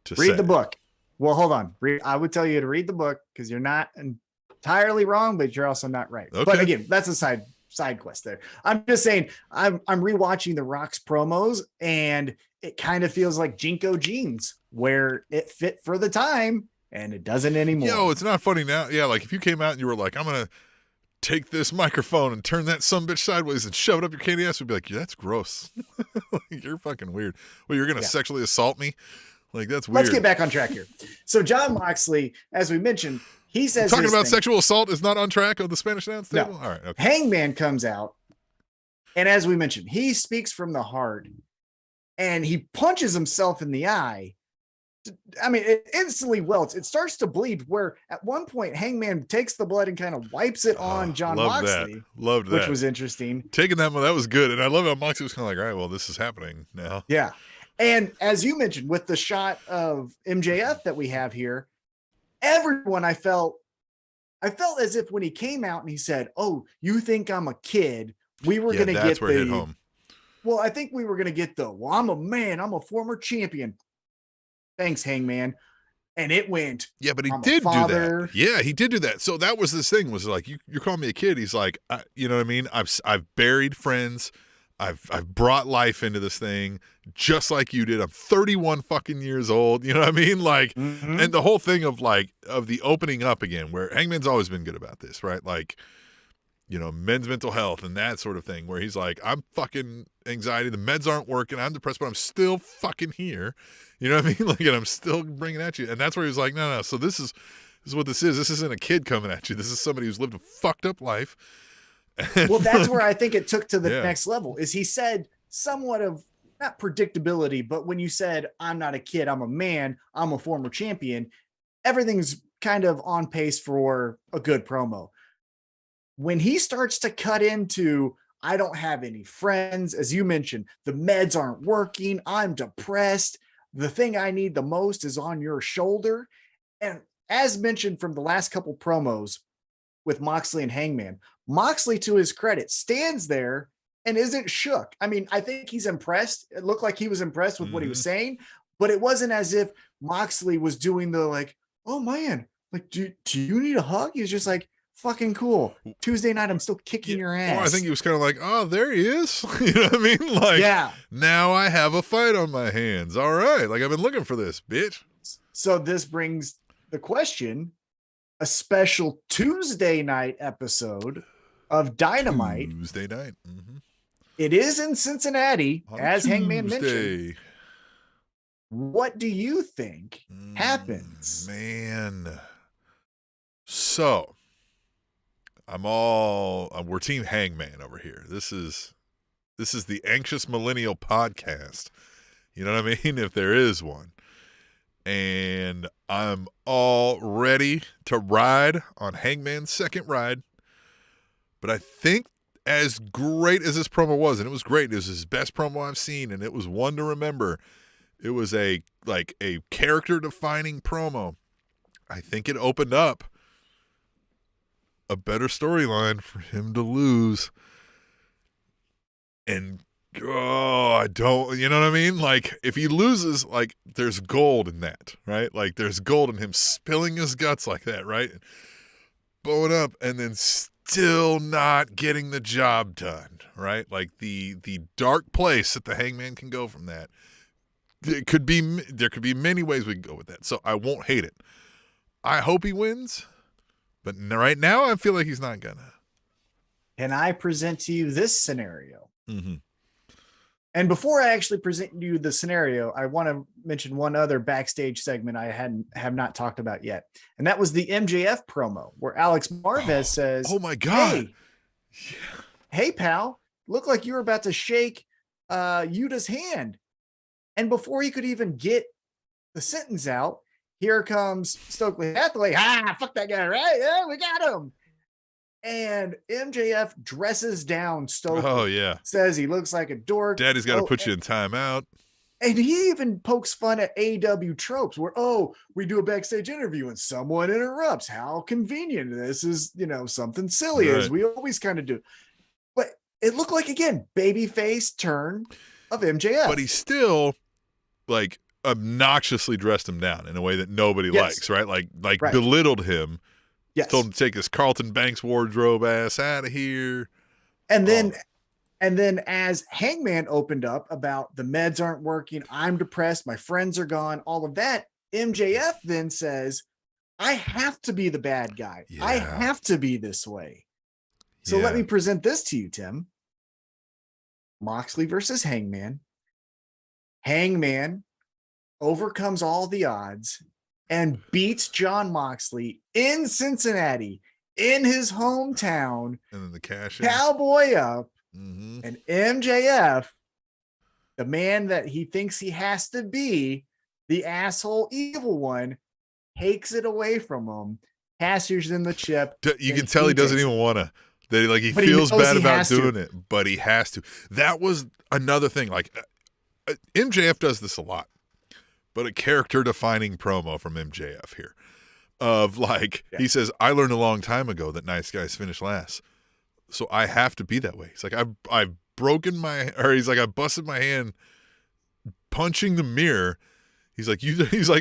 to say. Read the book. Well, hold on. I would tell you to read the book because you're not entirely wrong, but you're also not right. Okay. But again, that's a side quest there. I'm just saying I'm rewatching The Rock's promos and it kind of feels like Jinko jeans where it fit for the time and it doesn't anymore. Yo, it's not funny now. Yeah, like if you came out and you were like, I'm gonna take this microphone and turn that sumbitch sideways and shove it up your candy ass, would be like, yeah, that's gross. Like, you're fucking weird. Well, you're gonna sexually assault me? Like that's weird. Let's get back on track here. So Jon Moxley, as we mentioned, he says talking about sexual assault is not on track on the Spanish announce table. No. All right. Okay. Hangman comes out, and as we mentioned, he speaks from the heart, and he punches himself in the eye. I mean, it instantly welts. It starts to bleed. Where at one point, Hangman takes the blood and kind of wipes it on Jon Moxley. Loved that, which was interesting. Taking that was good, and I love how Moxley was kind of like, all right, well, this is happening now. Yeah, and as you mentioned, with the shot of MJF that we have here. Everyone I felt as if when he came out and he said, "Oh, you think I'm a kid?" We were going to get where it hit home. Well, I think we were going to get well, I'm a man. I'm a former champion. Thanks, Hangman. And it went. Yeah, but he did do that. Yeah, he did do that. So that was this thing was like, you're calling me a kid. He's like, you know what I mean? I've buried friends. I've brought life into this thing just like you did. I'm 31 fucking years old. You know what I mean? Like, and the whole thing of the opening up again, where Hangman's always been good about this, right? Like, you know, men's mental health and that sort of thing, where he's like, I'm fucking anxiety. The meds aren't working. I'm depressed, but I'm still fucking here. You know what I mean? Like, and I'm still bringing at you. And that's where he was like, no. So this is what this is. This isn't a kid coming at you. This is somebody who's lived a fucked up life. Well, that's where I think it took to the next level is he said somewhat of not predictability, but when you said, I'm not a kid, I'm a man, I'm a former champion, everything's kind of on pace for a good promo. When he starts to cut into, I don't have any friends, as you mentioned, the meds aren't working, I'm depressed, the thing I need the most is on your shoulder. And as mentioned from the last couple promos with Moxley and Hangman, Moxley, to his credit, stands there and isn't shook. I mean, I think he's impressed. It looked like he was impressed with what he was saying, but it wasn't as if Moxley was doing the like, oh man, like, do you need a hug? He was just like, fucking cool. Tuesday night, I'm still kicking your ass. Or I think he was kind of like, oh, there he is. You know what I mean? Like, yeah. Now I have a fight on my hands. All right. Like, I've been looking for this, bitch. So this brings the question, a special Tuesday night episode of Dynamite. Tuesday night. Mm-hmm. It is in Cincinnati, as Hangman mentioned. Tuesday. What do you think happens? Man. So, we're Team Hangman over here. This is the Anxious Millennial podcast. You know what I mean? If there is one. And I'm all ready to ride on Hangman's second ride. But I think as great as this promo was, and it was great, it was his best promo I've seen, and it was one to remember. It was a character-defining promo. I think it opened up a better storyline for him to lose. And, I don't, you know what I mean? Like, if he loses, like, there's gold in that, right? Like, there's gold in him spilling his guts like that, right? Bowing up and then still not getting the job done, right? Like, the dark place that the Hangman can go from that. There could be many ways we can go with that. So I won't hate it. I hope he wins, but right now I feel like he's not gonna. Can I present to you this scenario? Mm-hmm. And before I actually present you the scenario, I want to mention one other backstage segment I have not talked about yet. And that was the MJF promo where Alex Marvez says, oh my God. Hey, pal, look like you were about to shake Yuta's hand. And before he could even get the sentence out, here comes Stokely Hathaway. Fuck that guy, right? Yeah, we got him. And MJF dresses down Stokely. Oh, yeah. Says he looks like a dork. Daddy's got to put you in timeout. And he even pokes fun at AEW tropes where, we do a backstage interview and someone interrupts. How convenient. This is, something silly, as we always kind of do. But it looked like, again, babyface turn of MJF. But he still, like, obnoxiously dressed him down in a way that nobody likes, right? Like right. Belittled him. Yes. Told him to take his Carlton Banks wardrobe ass out of here. And then as Hangman opened up about the meds aren't working, I'm depressed, my friends are gone, all of that, MJF then says, I have to be the bad guy. Yeah. I have to be this way. So let me present this to you, Tim. Moxley versus Hangman. Hangman overcomes all the odds and beats Jon Moxley in Cincinnati, in his hometown. And then the cash cowboy up. Mm-hmm. And MJF, the man that he thinks he has to be, the asshole evil one, takes it away from him, cashes in the chip. You can tell he doesn't even want to. He feels bad about doing it, but he has to. That was another thing. Like, MJF does this a lot, but a character-defining promo from MJF here of, he says, I learned a long time ago that nice guys finish last, so I have to be that way. He's like, I've broken I busted my hand punching the mirror. He's like,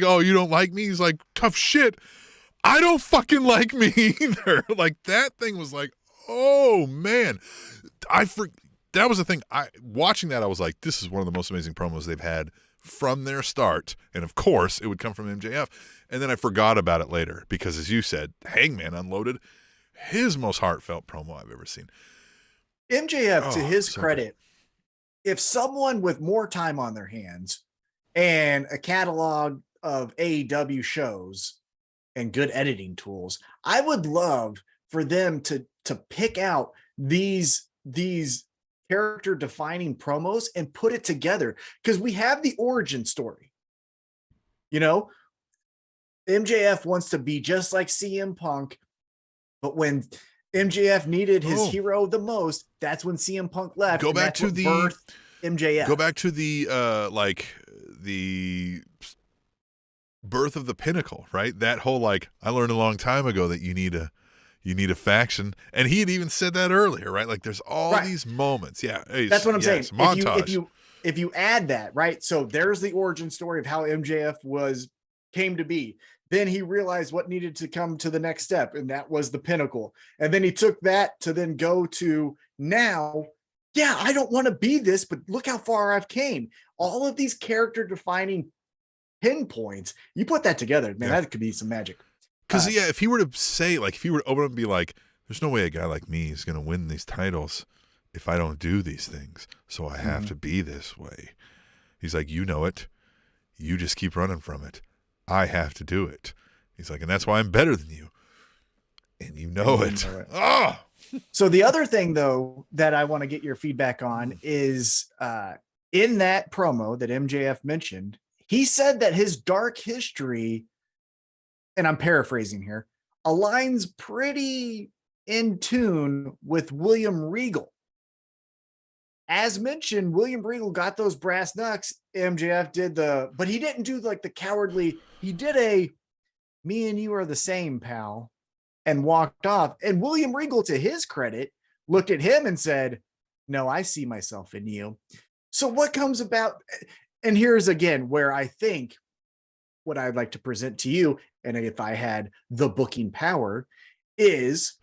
oh, you don't like me? He's like, tough shit. I don't fucking like me either. Like, that thing was like, oh, man. That was the thing. Watching that, I was like, this is one of the most amazing promos they've had from their start. And, of course, it would come from MJF. And then I forgot about it later because, as you said, Hangman unloaded his most heartfelt promo I've ever seen. MJF, to his credit, if someone with more time on their hands and a catalog of AEW shows and good editing tools, I would love for them to pick out these character defining promos and put it together, because we have the origin story. MJF wants to be just like CM Punk, but when MJF needed his hero the most, that's when CM Punk left. Go back to the MJF. Go back to the the birth of the Pinnacle, right? That whole I learned a long time ago that you need a faction, and he had even said that earlier, right? Like, there's all these moments. Yeah, that's what I'm saying. Montage. if you add that, right? So there's the origin story of how MJF came to be. Then he realized what needed to come to the next step, and that was the pinnacle. And then he took that to then go to now. Yeah, I don't want to be this, but look how far I've came. All of these character defining pinpoints, you put that together, man, that could be some magic. Because if he were to say, like, if he were to open up and be like, there's no way a guy like me is going to win these titles if I don't do these things, so I have to be this way. He's like, you know it. You just keep running from it. I have to do it. He's like, and that's why I'm better than you. And you know it. Oh! So the other thing, though, that I want to get your feedback on is in that promo that MJF mentioned, he said that his dark history, and I'm paraphrasing here, aligns pretty in tune with William Regal. As mentioned, William Regal got those brass knucks. MJF did but he didn't do like the cowardly. He did me and you are the same, pal, and walked off. And William Regal, to his credit, looked at him and said, no, I see myself in you. So what comes about? And here's again where I think what I'd like to present to you, and if I had the booking power, is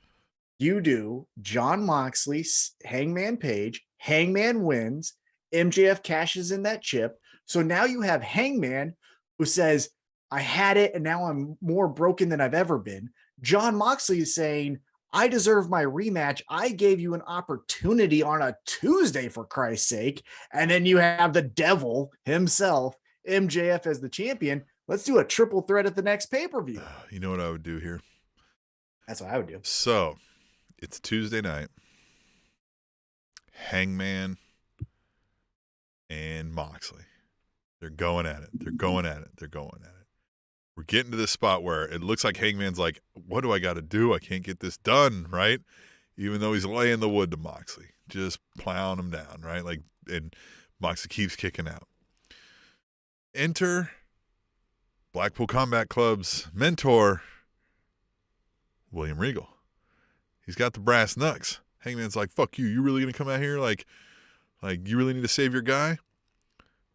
you do Jon Moxley, Hangman Page, Hangman wins, MJF cashes in that chip. So now you have Hangman who says, I had it and now I'm more broken than I've ever been. Jon Moxley is saying, I deserve my rematch. I gave you an opportunity on a Tuesday, for Christ's sake. And then you have the devil himself, MJF, as the champion. Let's do a triple threat at the next pay-per-view. You know what I would do here? That's what I would do. So it's Tuesday night. Hangman and Moxley. They're going at it. They're going at it. They're going at it. We're getting to this spot where it looks like Hangman's like, what do I got to do? I can't get this done, right? Even though he's laying the wood to Moxley, just plowing him down, right? Like, and Moxley keeps kicking out. Enter Blackpool Combat Club's mentor, William Regal. He's got the brass knucks. Hangman's like, fuck you. You really going to come out here? Like, you really need to save your guy?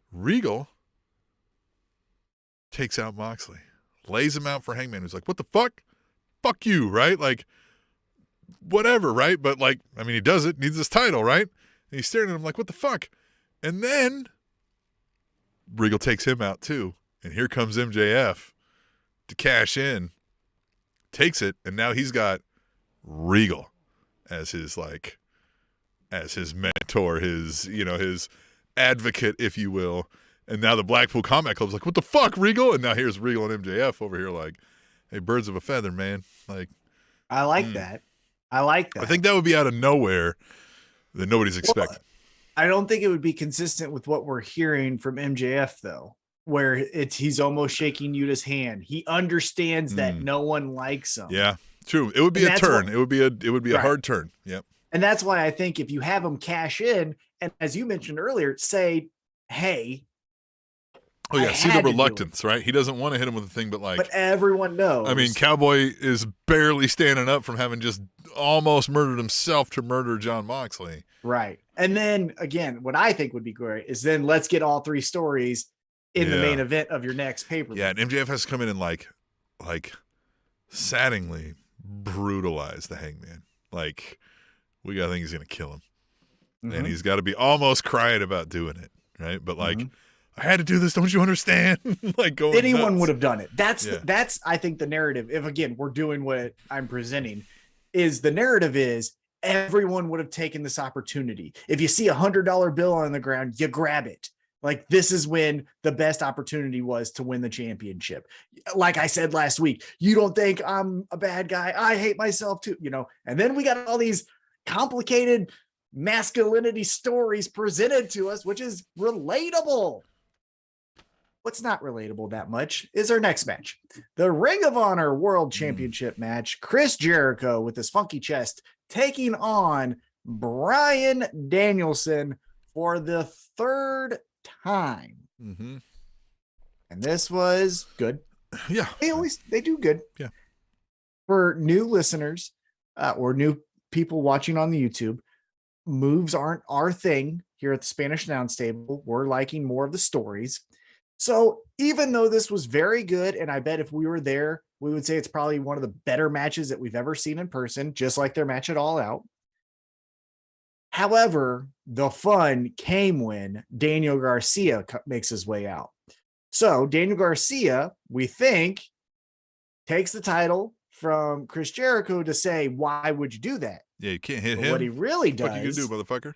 Regal takes out Moxley, lays him out for Hangman, who's like, what the fuck? Fuck you, right? Like, whatever, right? But, like, I mean, he does it, needs this title, right? And he's staring at him like, what the fuck? And then Regal takes him out too. And here comes MJF to cash in, takes it, and now he's got Regal as his mentor, his advocate, if you will. And now the Blackpool Combat Club's like, what the fuck, Regal? And now here's Regal and MJF over here like, hey, birds of a feather, man. Like, I like that. I like that. I think that would be out of nowhere that nobody's expecting. Well, I don't think it would be consistent with what we're hearing from MJF, though, where he's almost shaking Yuta's hand. He understands that no one likes him. Yeah, true. It would be a turn. It would be a hard turn. Yep. And that's why I think if you have him cash in, and as you mentioned earlier, say, hey, oh yeah, see the reluctance, right? He doesn't want to hit him with a thing, but everyone knows. I mean, Cowboy is barely standing up from having just almost murdered himself to murder Jon Moxley. Right. And then again, what I think would be great is then let's get all three stories in the main event of your next pay-per-view. Yeah, and MJF has to come in and like saddeningly brutalize the Hangman. Like, we gotta think he's gonna kill him. And he's got to be almost crying about doing it, right? But like, I had to do this. Don't you understand? Like, going anyone nuts. would have done it. That's I think the narrative. If again we're doing what I'm presenting, is the narrative is everyone would have taken this opportunity. If you see $100 bill on the ground, you grab it. Like, this is when the best opportunity was to win the championship. Like I said last week, you don't think I'm a bad guy? I hate myself too, And then we got all these complicated masculinity stories presented to us, which is relatable. What's not relatable that much is our next match. The Ring of Honor World Championship match. Chris Jericho with his funky chest taking on Bryan Danielson for the third time. And this was good. Yeah. They do good. Yeah. For new listeners or new people watching on the YouTube, moves aren't our thing here at the Spanish Announce Table. We're liking more of the stories. So even though this was very good, and I bet if we were there, we would say it's probably one of the better matches that we've ever seen in person, just like their match at All Out. However, the fun came when Daniel Garcia makes his way out. So Daniel Garcia, we think, takes the title from Chris Jericho to say, why would you do that? Yeah, you can't hit him. What he really does, what you gonna do, motherfucker?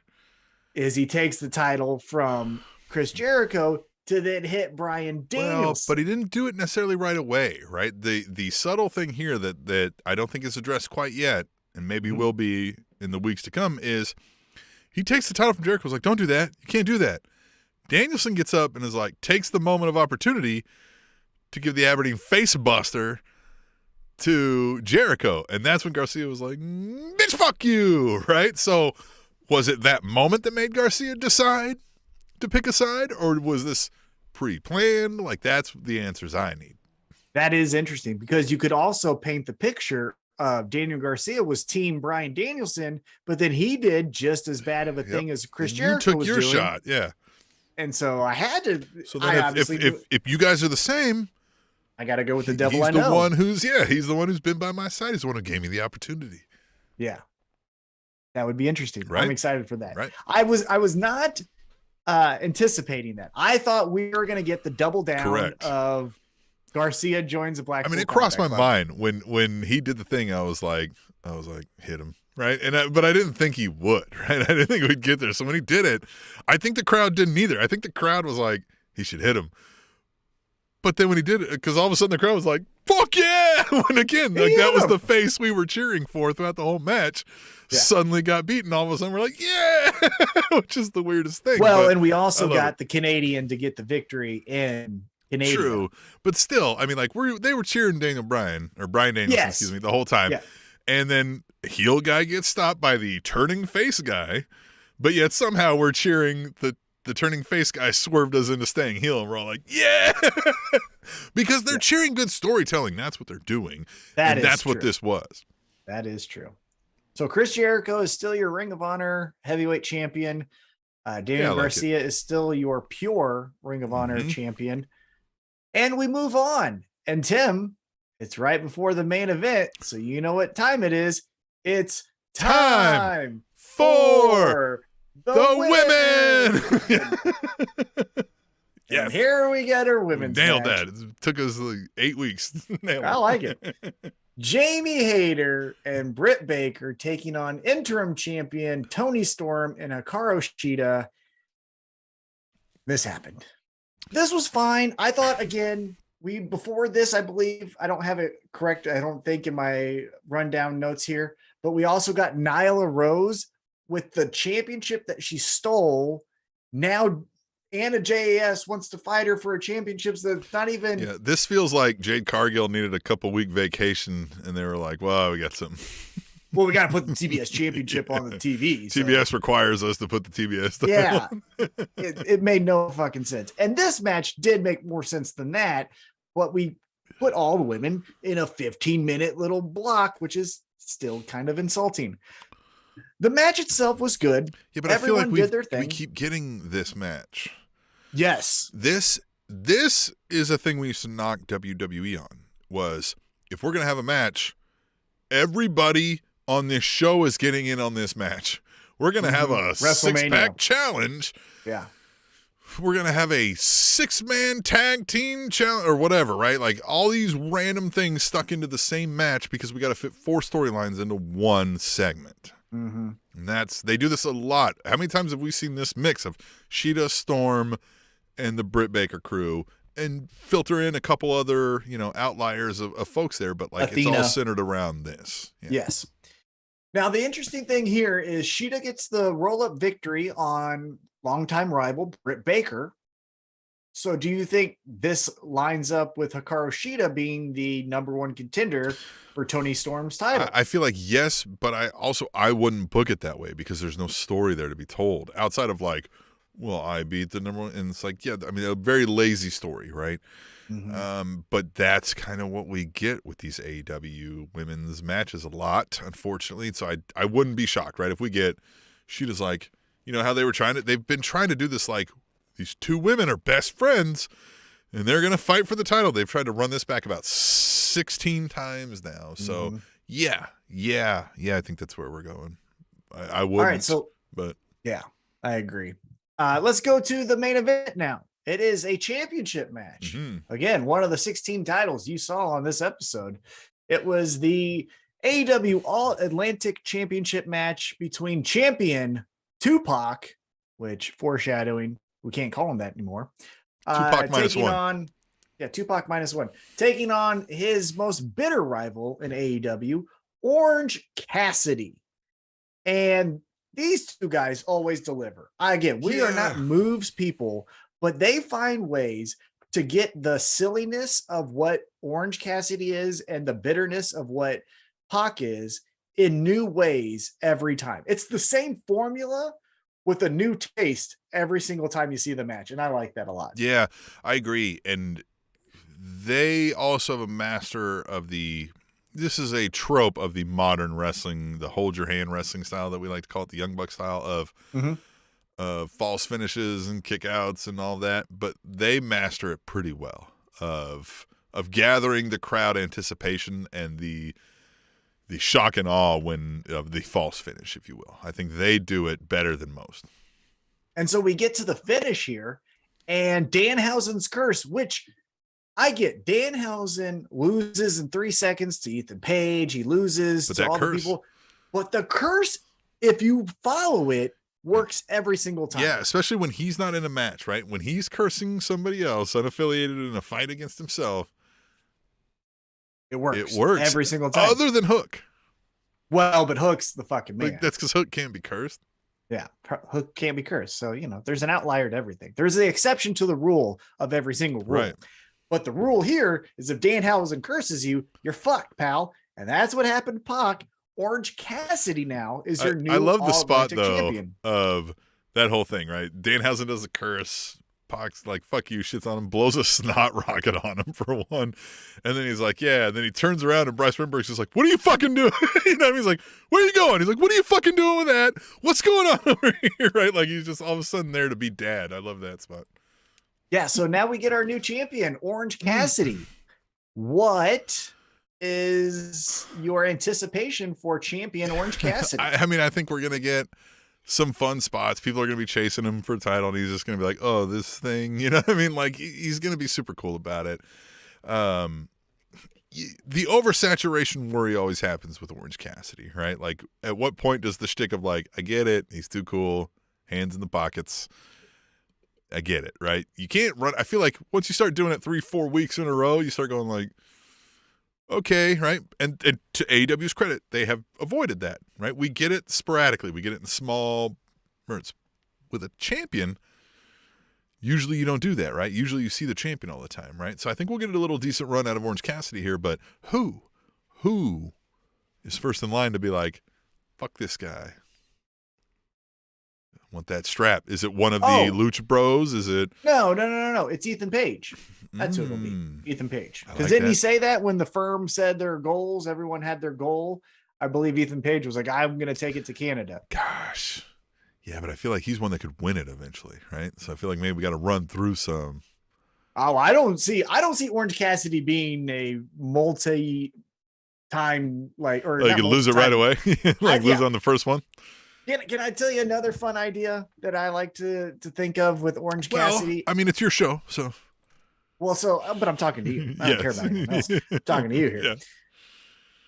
Is he takes the title from Chris Jericho to then hit Bryan Danielson. Well, but he didn't do it necessarily right away, right? The subtle thing here that I don't think is addressed quite yet, and maybe will be in the weeks to come, is he takes the title from Jericho. Was like, don't do that. You can't do that. Danielson gets up and is like, takes the moment of opportunity to give the Aberdeen face buster to Jericho. And that's when Garcia was like, bitch, fuck you, right? So was it that moment that made Garcia decide to pick a side, or was this pre-planned? Like, that's the answers I need. That is interesting, because you could also paint the picture of Daniel Garcia was team Bryan Danielson, but then he did just as bad of a thing as Chris Jericho was doing. You took your shot, yeah. And so I had to. So then if you guys are the same, I got to go with the devil I know. He's the one he's the one who's been by my side. He's the one who gave me the opportunity. Yeah. That would be interesting. Right? I'm excited for that. Right. I was not anticipating that. I thought we were going to get the double down of Garcia joins the Black. I mean, it crossed my mind when he did the thing. I was like, hit him. Right. But I didn't think he would. Right. I didn't think we'd get there. So when he did it, I think the crowd didn't either. I think the crowd was like, he should hit him. But then when he did it, because all of a sudden the crowd was like, fuck yeah. When again, like that was the face we were cheering for throughout the whole match. Yeah. Suddenly got beaten. All of a sudden we're like, yeah, which is the weirdest thing. Well, and we also got the Canadian to get the victory in Canada. True. But still, I mean, like they were cheering Bryan Danielson, excuse me, the whole time. Yeah. And then heel guy gets stopped by the turning face guy, but yet somehow we're cheering the turning face guy swerved us into staying heel, and we're all like, yeah, because they're cheering good storytelling. That's what they're doing. That's what this was. That is true. So Chris Jericho is still your Ring of Honor heavyweight champion. Daniel Garcia is still your pure Ring of Honor champion. And we move on. And Tim, it's right before the main event, so you know what time it is. It's time for the women. Yes. And here we get our women's nailed match. That. It took us like 8 weeks. I like it. Jamie Hayter and Britt Baker taking on interim champion Toni Storm and Hikaru Shida. This happened. This was fine. I thought, again, before this, I believe, I don't have it correct, I don't think, in my rundown notes here, but we also got Nyla Rose with the championship that she stole. Now Anna JAS wants to fight her for a championship that's not even. Yeah, this feels like Jade Cargill needed a couple-week vacation, and they were like, well, we got something. Well, we got to put the TBS championship on the TV. So. TBS requires us to put the TBS stuff on. It made no fucking sense. And this match did make more sense than that, but we put all the women in a 15-minute little block, which is still kind of insulting. The match itself was good. Yeah, but everyone I feel like did their thing. We keep getting this match. Yes. This is a thing we used to knock WWE on, was if we're going to have a match, everybody on this show is getting in on this match. We're going to have a six-pack challenge. Yeah. We're going to have a 6-man tag team challenge or whatever, right? Like all these random things stuck into the same match because we got to fit 4 storylines into one segment. Mm-hmm. And they do this a lot. How many times have we seen this mix of Shida, Storm, and the Britt Baker crew, and filter in a couple other, outliers of folks there, but like Athena. It's all centered around this. Yeah. Yes. Now, the interesting thing here is Shida gets the roll-up victory on longtime rival Britt Baker. So do you think this lines up with Hikaru Shida being the #1 contender for Toni Storm's title? I feel like yes, but I wouldn't book it that way because there's no story there to be told outside of like, well, I beat the #1, and it's like, yeah, I mean, a very lazy story, right? Mm-hmm. But that's kind of what we get with these AEW women's matches a lot, unfortunately. So I wouldn't be shocked, right? If we get Sheeta's like, you know how they've been trying to do this, like, these two women are best friends and they're going to fight for the title. They've tried to run this back about 16 times now. So yeah, I think that's where we're going. I wouldn't. All right, but yeah, I agree. Let's go to the main event now. It is a championship match. Again, one of the 16 titles you saw on this episode. It was the AEW All-Atlantic Championship match between champion Tupac, which foreshadowing, we can't call him that anymore. Tupac -1. Tupac -1. Taking on his most bitter rival in AEW, Orange Cassidy. And these two guys always deliver. Again, we are not moves people, but they find ways to get the silliness of what Orange Cassidy is and the bitterness of what Pac is in new ways every time. It's the same formula with a new taste every single time you see the match. And I like that a lot. Yeah, I agree. And they also have a master of this is a trope of the modern wrestling, the hold your hand wrestling style that we like to call it, the Young Buck style of false finishes and kickouts and all that. But they master it pretty well of gathering the crowd anticipation and the shock and awe of the false finish, if you will. I think they do it better than most. And so we get to the finish here, and Danhausen's curse, which I get. Danhausen loses in 3 seconds to Ethan Page. He loses to all the people. But the curse, if you follow it, works every single time. Yeah, especially when he's not in a match, right? When he's cursing somebody else, unaffiliated in a fight against himself, it works. It works every single time. Other than Hook. Well, but Hook's the fucking man. But that's because Hook can't be cursed. Yeah, Hook can't be cursed. So, there's an outlier to everything. There's the exception to the rule of every single rule. Right. But the rule here is if Danhausen curses you, you're fucked, pal. And that's what happened to Pac. Orange Cassidy now is your new I love the spot, though, champion. Of that whole thing, right? Danhausen does a curse. Pac's like, fuck you, shits on him, blows a snot rocket on him for one. And then he's like, yeah. And then he turns around and Bryce Remsburg's just like, what are you fucking doing? He's like, where are you going? He's like, what are you fucking doing with that? What's going on over here? Right? Like he's just all of a sudden there to be dad. I love that spot. Yeah. So now we get our new champion, Orange Cassidy. What is your anticipation for champion Orange Cassidy? I think we're going to get some fun spots. People are going to be chasing him for a title, and he's just going to be like, oh, this thing, you know what I mean? Like, he's going to be super cool about it. The oversaturation worry always happens with Orange Cassidy, right? Like, at what point does the shtick of, like, I get it, he's too cool, hands in the pockets, I get it, right? You can't run. I feel like once you start doing it 3-4 weeks in a row, you start going like, okay, right? And to AEW's credit, they have avoided that, right? We get it sporadically. We get it in small spurts. With a champion, usually you don't do that, right? Usually you see the champion all the time, right? So I think we'll get a little decent run out of Orange Cassidy here, but who is first in line to be like, fuck this guy? I want that strap. Is it one of the Lucha Bros? Is it? No. It's Ethan Page. That's who it'll be. Ethan Page. Because didn't he say that when the firm said their goals, everyone had their goal? I believe Ethan Page was like, I'm going to take it to Canada. Gosh. Yeah, but I feel like he's one that could win it eventually, right? So I feel like maybe we got to run through some. Oh, I don't see Orange Cassidy being a multi-time you could lose it right away. Lose on the first one. Can I tell you another fun idea that I like to think of with Orange Cassidy? I mean, it's your show, so. But I'm talking to you. I don't care about anyone else. I'm talking to you here. Yeah.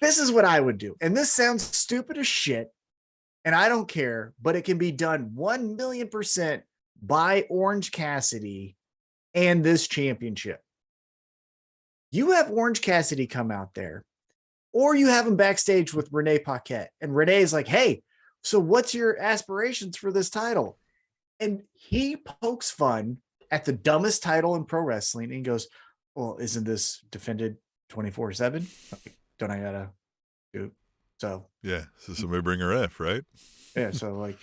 This is what I would do. And this sounds stupid as shit. And I don't care, but it can be done 1,000,000% by Orange Cassidy and this championship. You have Orange Cassidy come out there, or you have him backstage with Renee Paquette. And Renee's like, hey, so what's your aspirations for this title? And he pokes fun at the dumbest title in pro wrestling. And he goes, well, isn't this defended 24/7? Don't I gotta do so? Yeah. So somebody bring a ref, right? Yeah. So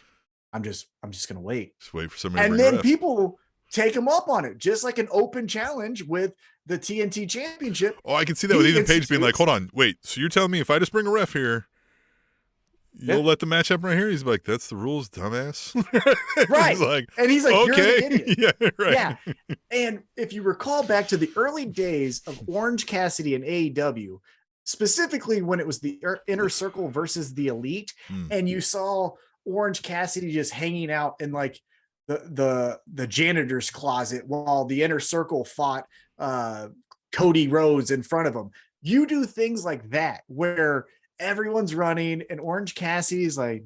I'm just going to wait. Just wait for somebody and to bring a then ref. People take him up on it, just like an open challenge with the TNT championship. Oh, I can see that with Ethan Page being like, hold on, wait. So you're telling me if I just bring a ref here, You'll let the match happen right here? He's like, that's the rules, dumbass. Right. He's like, okay. You're an idiot. Yeah, right. Yeah. And if you recall back to the early days of Orange Cassidy and AEW, specifically when it was the Inner Circle versus the Elite, and you saw Orange Cassidy just hanging out in like the janitor's closet while the Inner Circle fought Cody Rhodes in front of him. You do things like that where everyone's running and Orange Cassidy's like,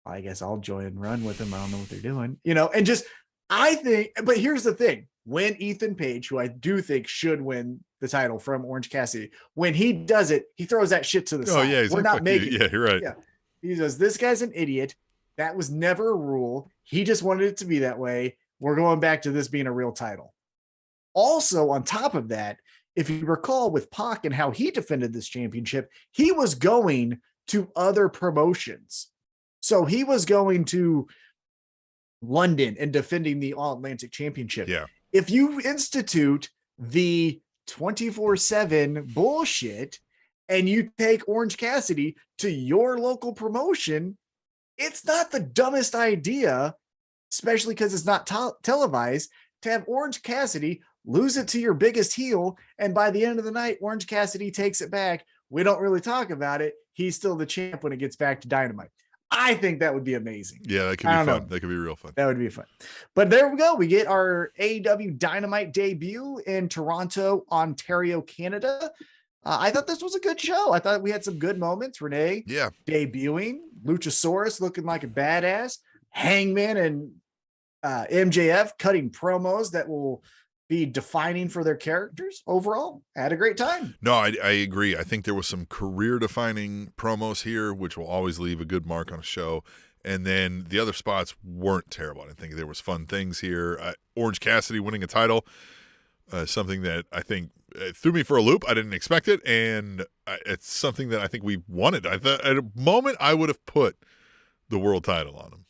I guess I'll join and run with them. I don't know what they're doing, and just, I think, but here's the thing. When Ethan Page, who I do think should win the title from Orange Cassidy, when he does it, he throws that shit to the side. Yeah, he's We're not making you. Yeah, you're right. Yeah. He says, this guy's an idiot. That was never a rule. He just wanted it to be that way. We're going back to this being a real title. Also, on top of that, if you recall with Pac and how he defended this championship, he was going to other promotions. So he was going to London and defending the All Atlantic Championship. Yeah. If you institute the 24/7 bullshit and you take Orange Cassidy to your local promotion, it's not the dumbest idea, especially because it's not televised, to have Orange Cassidy lose it to your biggest heel, and by the end of the night, Orange Cassidy takes it back. We don't really talk about it. He's still the champ when it gets back to Dynamite. I think that would be amazing. Yeah, that could be fun. That could be real fun. That would be fun. But there we go. We get our AEW Dynamite debut in Toronto, Ontario, Canada. I thought this was a good show. I thought we had some good moments. Renee debuting, Luchasaurus looking like a badass, Hangman and MJF cutting promos that will be defining for their characters. Overall, I had a great time. No, I agree. I think there was some career-defining promos here, which will always leave a good mark on a show. And then the other spots weren't terrible. I think there was fun things here. Orange Cassidy winning a title, something that I think threw me for a loop. I didn't expect it, and it's something that I think we wanted. I thought at a moment I would have put the world title on him.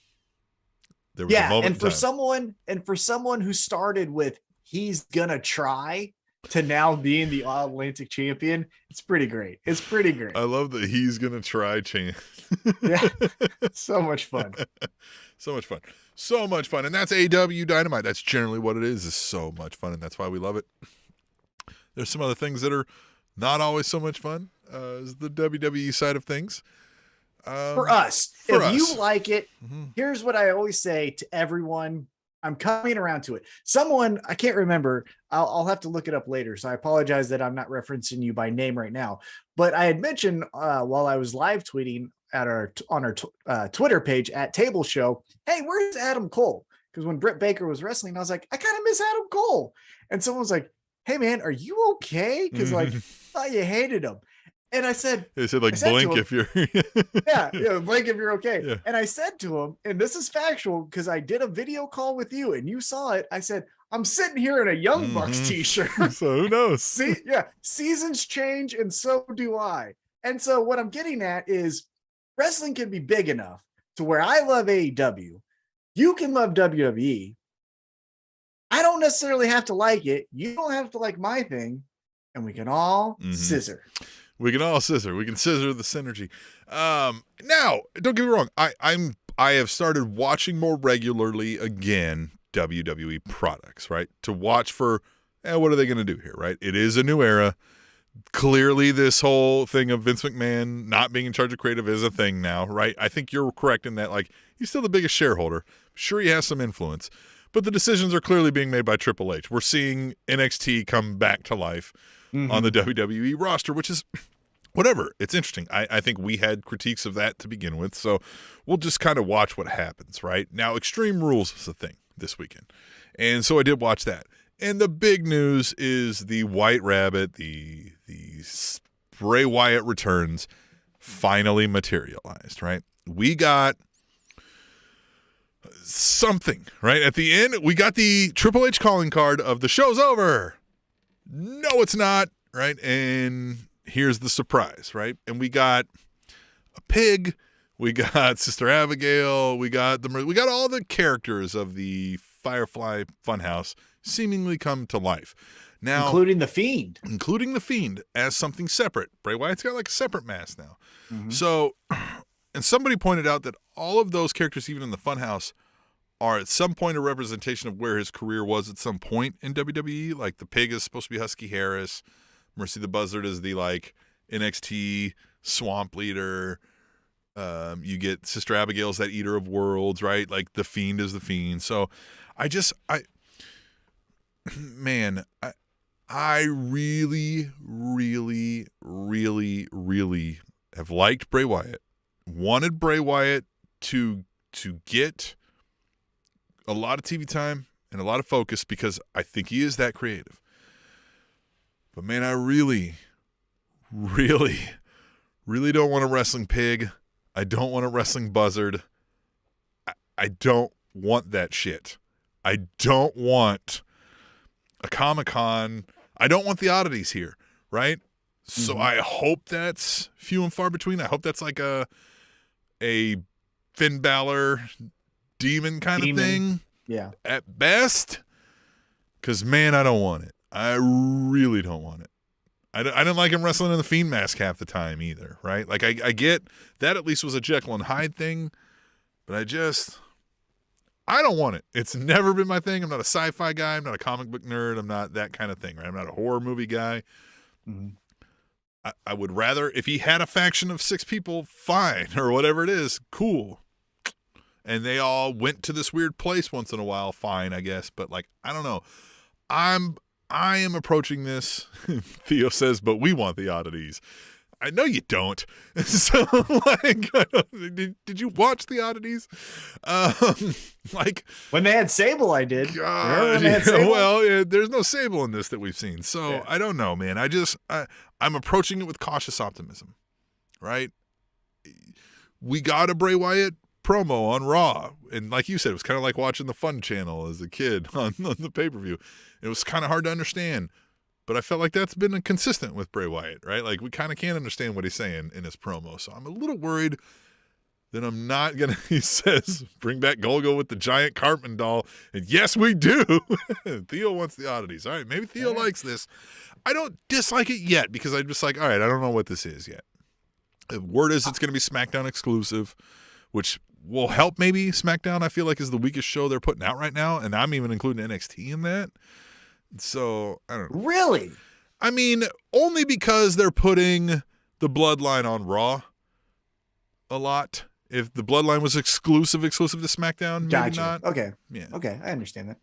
There was a moment and for someone who started with he's gonna try to now being the All Atlantic champion, it's pretty great. It's pretty great. I love that he's gonna try chance. Yeah, so much fun. So much fun. So much fun. And that's AEW Dynamite. That's generally what it is so much fun, and that's why we love it. There's some other things that are not always so much fun as the WWE side of things. For us, if you like it, here's what I always say to everyone. I'm coming around to it. Someone, I can't remember. I'll have to look it up later. So I apologize that I'm not referencing you by name right now. But I had mentioned while I was live tweeting on our Twitter page at Table Show, hey, where's Adam Cole? Because when Britt Baker was wrestling, I was like, I kind of miss Adam Cole. And someone was like, hey man, are you okay? Because like, I thought you hated him. And I said, they said like blink if you're blink if you're okay. Yeah. And I said to him, and this is factual because I did a video call with you and you saw it. I said, I'm sitting here in a Young Bucks t-shirt. So who knows? Seasons change and so do I. And so what I'm getting at is wrestling can be big enough to where I love AEW. You can love WWE. I don't necessarily have to like it. You don't have to like my thing. And we can all scissor. We can all scissor. We can scissor the synergy. Now, don't get me wrong. I have started watching more regularly again WWE products, right? To watch for what are they going to do here, right? It is a new era. Clearly, this whole thing of Vince McMahon not being in charge of creative is a thing now, right? I think you're correct in that, like, he's still the biggest shareholder. Sure, he has some influence, but the decisions are clearly being made by Triple H. We're seeing NXT come back to life on the WWE roster, which is whatever. It's interesting. I think we had critiques of that to begin with, so we'll just kind of watch what happens, right? Now, Extreme Rules was a thing this weekend, and so I did watch that. And the big news is the White Rabbit, the Bray Wyatt returns finally materialized, right? We got something, right? At the end, we got the Triple H calling card of the show's over. No, it's not, right? And here's the surprise, right? And we got a pig, we got Sister Abigail, we got all the characters of the Firefly Funhouse seemingly come to life. Now, including the Fiend as something separate. Bray Wyatt's got like a separate mask now. So And somebody pointed out that all of those characters, even in the Funhouse, are at some point a representation of where his career was at some point in WWE. Like the pig is supposed to be Husky Harris. Mercy the Buzzard is the like NXT swamp leader. You get Sister Abigail's that eater of worlds, right? Like the Fiend is the Fiend. So I really, really, really, really have liked Bray Wyatt. Wanted Bray Wyatt to get a lot of TV time and a lot of focus because I think he is that creative. But man, I really, really, really don't want a wrestling pig. I don't want a wrestling buzzard. I don't want that shit. I don't want a Comic-Con. I don't want the oddities here, right? So I hope that's few and far between. I hope that's like a Finn Balor demon kind of thing. Yeah. At best. Because, man, I don't want it. I really don't want it. I didn't like him wrestling in the Fiend mask half the time either, right? Like, I get that at least was a Jekyll and Hyde thing, but I don't want it. It's never been my thing. I'm not a sci-fi guy. I'm not a comic book nerd. I'm not that kind of thing, right? I'm not a horror movie guy. Mm-hmm. I would rather, if he had a faction of 6 people, fine, or whatever it is, cool. And they all went to this weird place once in a while, fine, I guess. But, like, I don't know. I am approaching this, Theo says, but we want the oddities. I know you don't. So, like, did you watch the oddities? Like when they had Sable, I did. God, well, there's no Sable in this that we've seen. So I don't know, man. I'm approaching it with cautious optimism, right? We got a Bray Wyatt promo on Raw, and like you said, it was kind of like watching the Fun Channel as a kid on the pay-per-view. It was kind of hard to understand. But I felt like that's been consistent with Bray Wyatt, right? Like, we kind of can't understand what he's saying in his promo. So I'm a little worried that I'm not going to, he says, bring back Golgo with the giant Cartman doll. And yes, we do. Theo wants the oddities. All right, maybe Theo likes this. I don't dislike it yet because I'm just like, all right, I don't know what this is yet. The word is it's going to be SmackDown exclusive, which will help maybe. SmackDown, I feel like, is the weakest show they're putting out right now. And I'm even including NXT in that. So, I don't know. Really? I mean, only because they're putting the Bloodline on Raw a lot. If the Bloodline was exclusive to SmackDown, maybe not. Okay. Yeah. Okay, I understand that.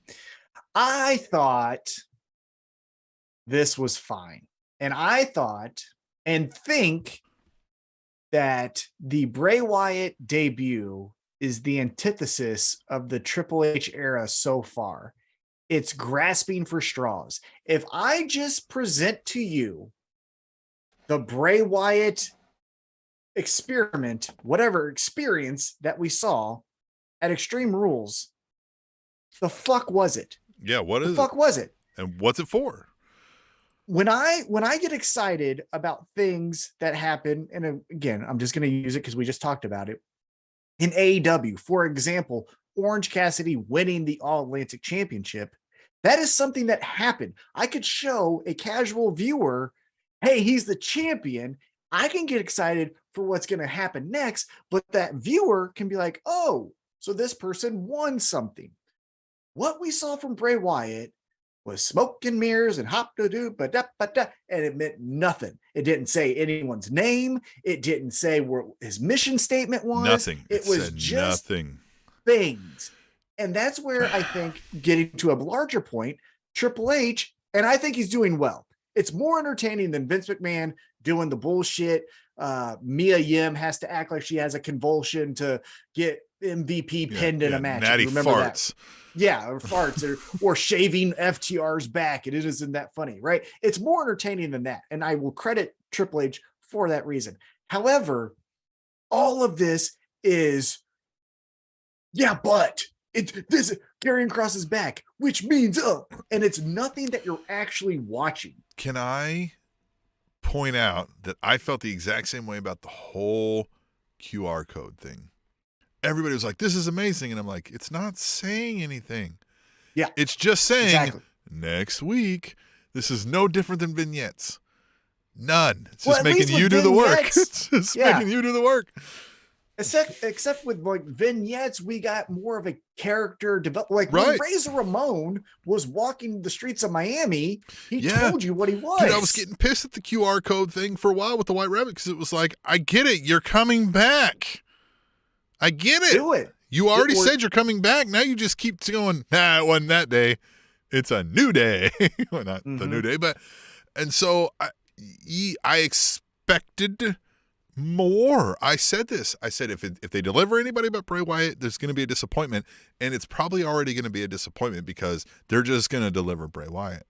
I thought this was fine. And I thought and think that the Bray Wyatt debut is the antithesis of the Triple H era so far. It's grasping for straws. If I just present to you the Bray Wyatt experiment, whatever experience that we saw at Extreme Rules, the fuck was it? Yeah, what is the fuck was it? And what's it for? When I get excited about things that happen, and again, I'm just going to use it because we just talked about it. In AEW, for example, Orange Cassidy winning the All Atlantic Championship, that is something that happened. I could show a casual viewer, hey, he's the champion. I can get excited for what's going to happen next, but that viewer can be like, oh, so this person won something. What we saw from Bray Wyatt was smoke and mirrors and hop to do, and it meant nothing. It didn't say anyone's name. It didn't say what his mission statement was. Nothing. It was just nothing. Things. And that's where I think, getting to a larger point, Triple H, and I think he's doing well. It's more entertaining than Vince McMahon doing the bullshit. Mia Yim has to act like she has a convulsion to get MVP pinned in a match. Natty farts. That? Yeah, or farts, or shaving FTR's back. It isn't that funny, right? It's more entertaining than that. And I will credit Triple H for that reason. However, all of this is, but this Karrion Kross is back, which means and it's nothing that you're actually watching. Can I point out that I felt the exact same way about the whole QR code thing? Everybody was like, this is amazing. And I'm like, it's not saying anything. Yeah. It's just saying exactly. Next week, this is no different than vignettes. None. It's just making you do vignettes, the work. It's just making you do the work. Except with like vignettes, we got more of a character develop. Like when Right. Razor Ramon was walking the streets of Miami, he Yeah. told you what he was. Dude, I was getting pissed at the QR code thing for a while with the White Rabbit because it was like, I get it. You're coming back. I get it. Do it. You already said you're coming back. Now you just keep going, nah, it wasn't that day. It's a new day. Well, not the new day, but, and so I expected more. I said this. I said, if they deliver anybody but Bray Wyatt, there's going to be a disappointment, and it's probably already going to be a disappointment because they're just going to deliver Bray Wyatt.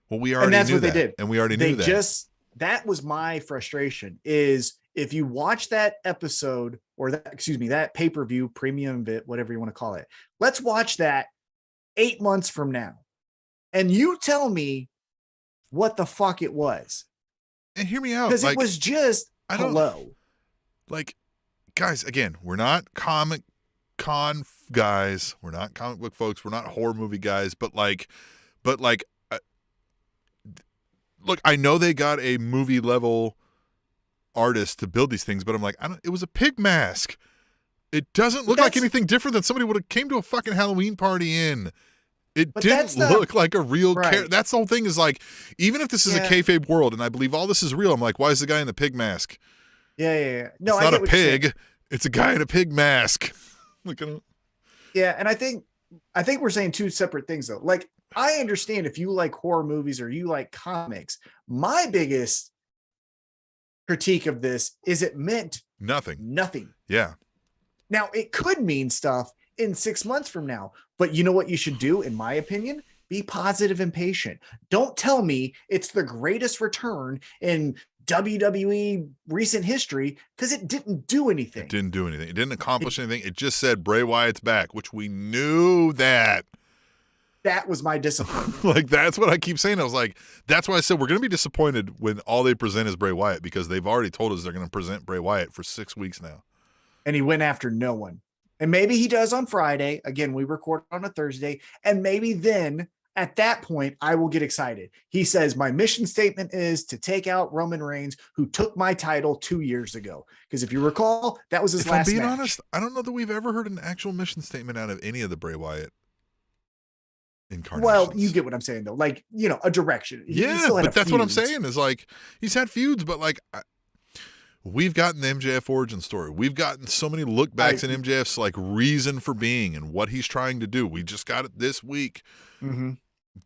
Well, we already knew that. They did. And we already knew that. That was my frustration is if you watch that episode or that pay-per-view, premium bit, whatever you want to call it, let's watch that 8 months from now. And you tell me what the fuck it was. And hear me out. Because it was just hello. Like, guys, again, we're not comic con guys. We're not comic book folks. We're not horror movie guys. But look, I know they got a movie level artist to build these things, but I'm like, it was a pig mask. It doesn't look like anything different than somebody would have came to a fucking Halloween party in. It didn't look like a real character. That's the whole thing is like, even if this is a kayfabe world and I believe all this is real, I'm like, why is the guy in the pig mask? Yeah. No, it's not a pig. It's a guy in a pig mask. Yeah, and I think we're saying two separate things though. Like, I understand if you like horror movies or you like comics. My biggest critique of this is it meant nothing. Yeah. Now it could mean stuff in 6 months from now, but you know what you should do, in my opinion? Be positive and patient. Don't tell me it's the greatest return in WWE recent history because it didn't do anything. It didn't do anything. It didn't accomplish anything. It just said Bray Wyatt's back, which we knew that. That was my disappointment. Like, that's what I keep saying. I was like, that's why I said we're going to be disappointed when all they present is Bray Wyatt because they've already told us they're going to present Bray Wyatt for 6 weeks now. And he went after no one. And maybe he does on Friday. Again, we record on a Thursday. And maybe then at that point, I will get excited. He says, my mission statement is to take out Roman Reigns, who took my title 2 years ago. Because if you recall, that was his last match. If I'm being honest, I don't know that we've ever heard an actual mission statement out of any of the Bray Wyatt incarnations. Well, you get what I'm saying, though. Like, a direction. Yeah, but that's what I'm saying is like, he's had feuds, but like, we've gotten the MJF origin story. We've gotten so many look backs in MJF's like reason for being and what he's trying to do. We just got it this week. Mm-hmm.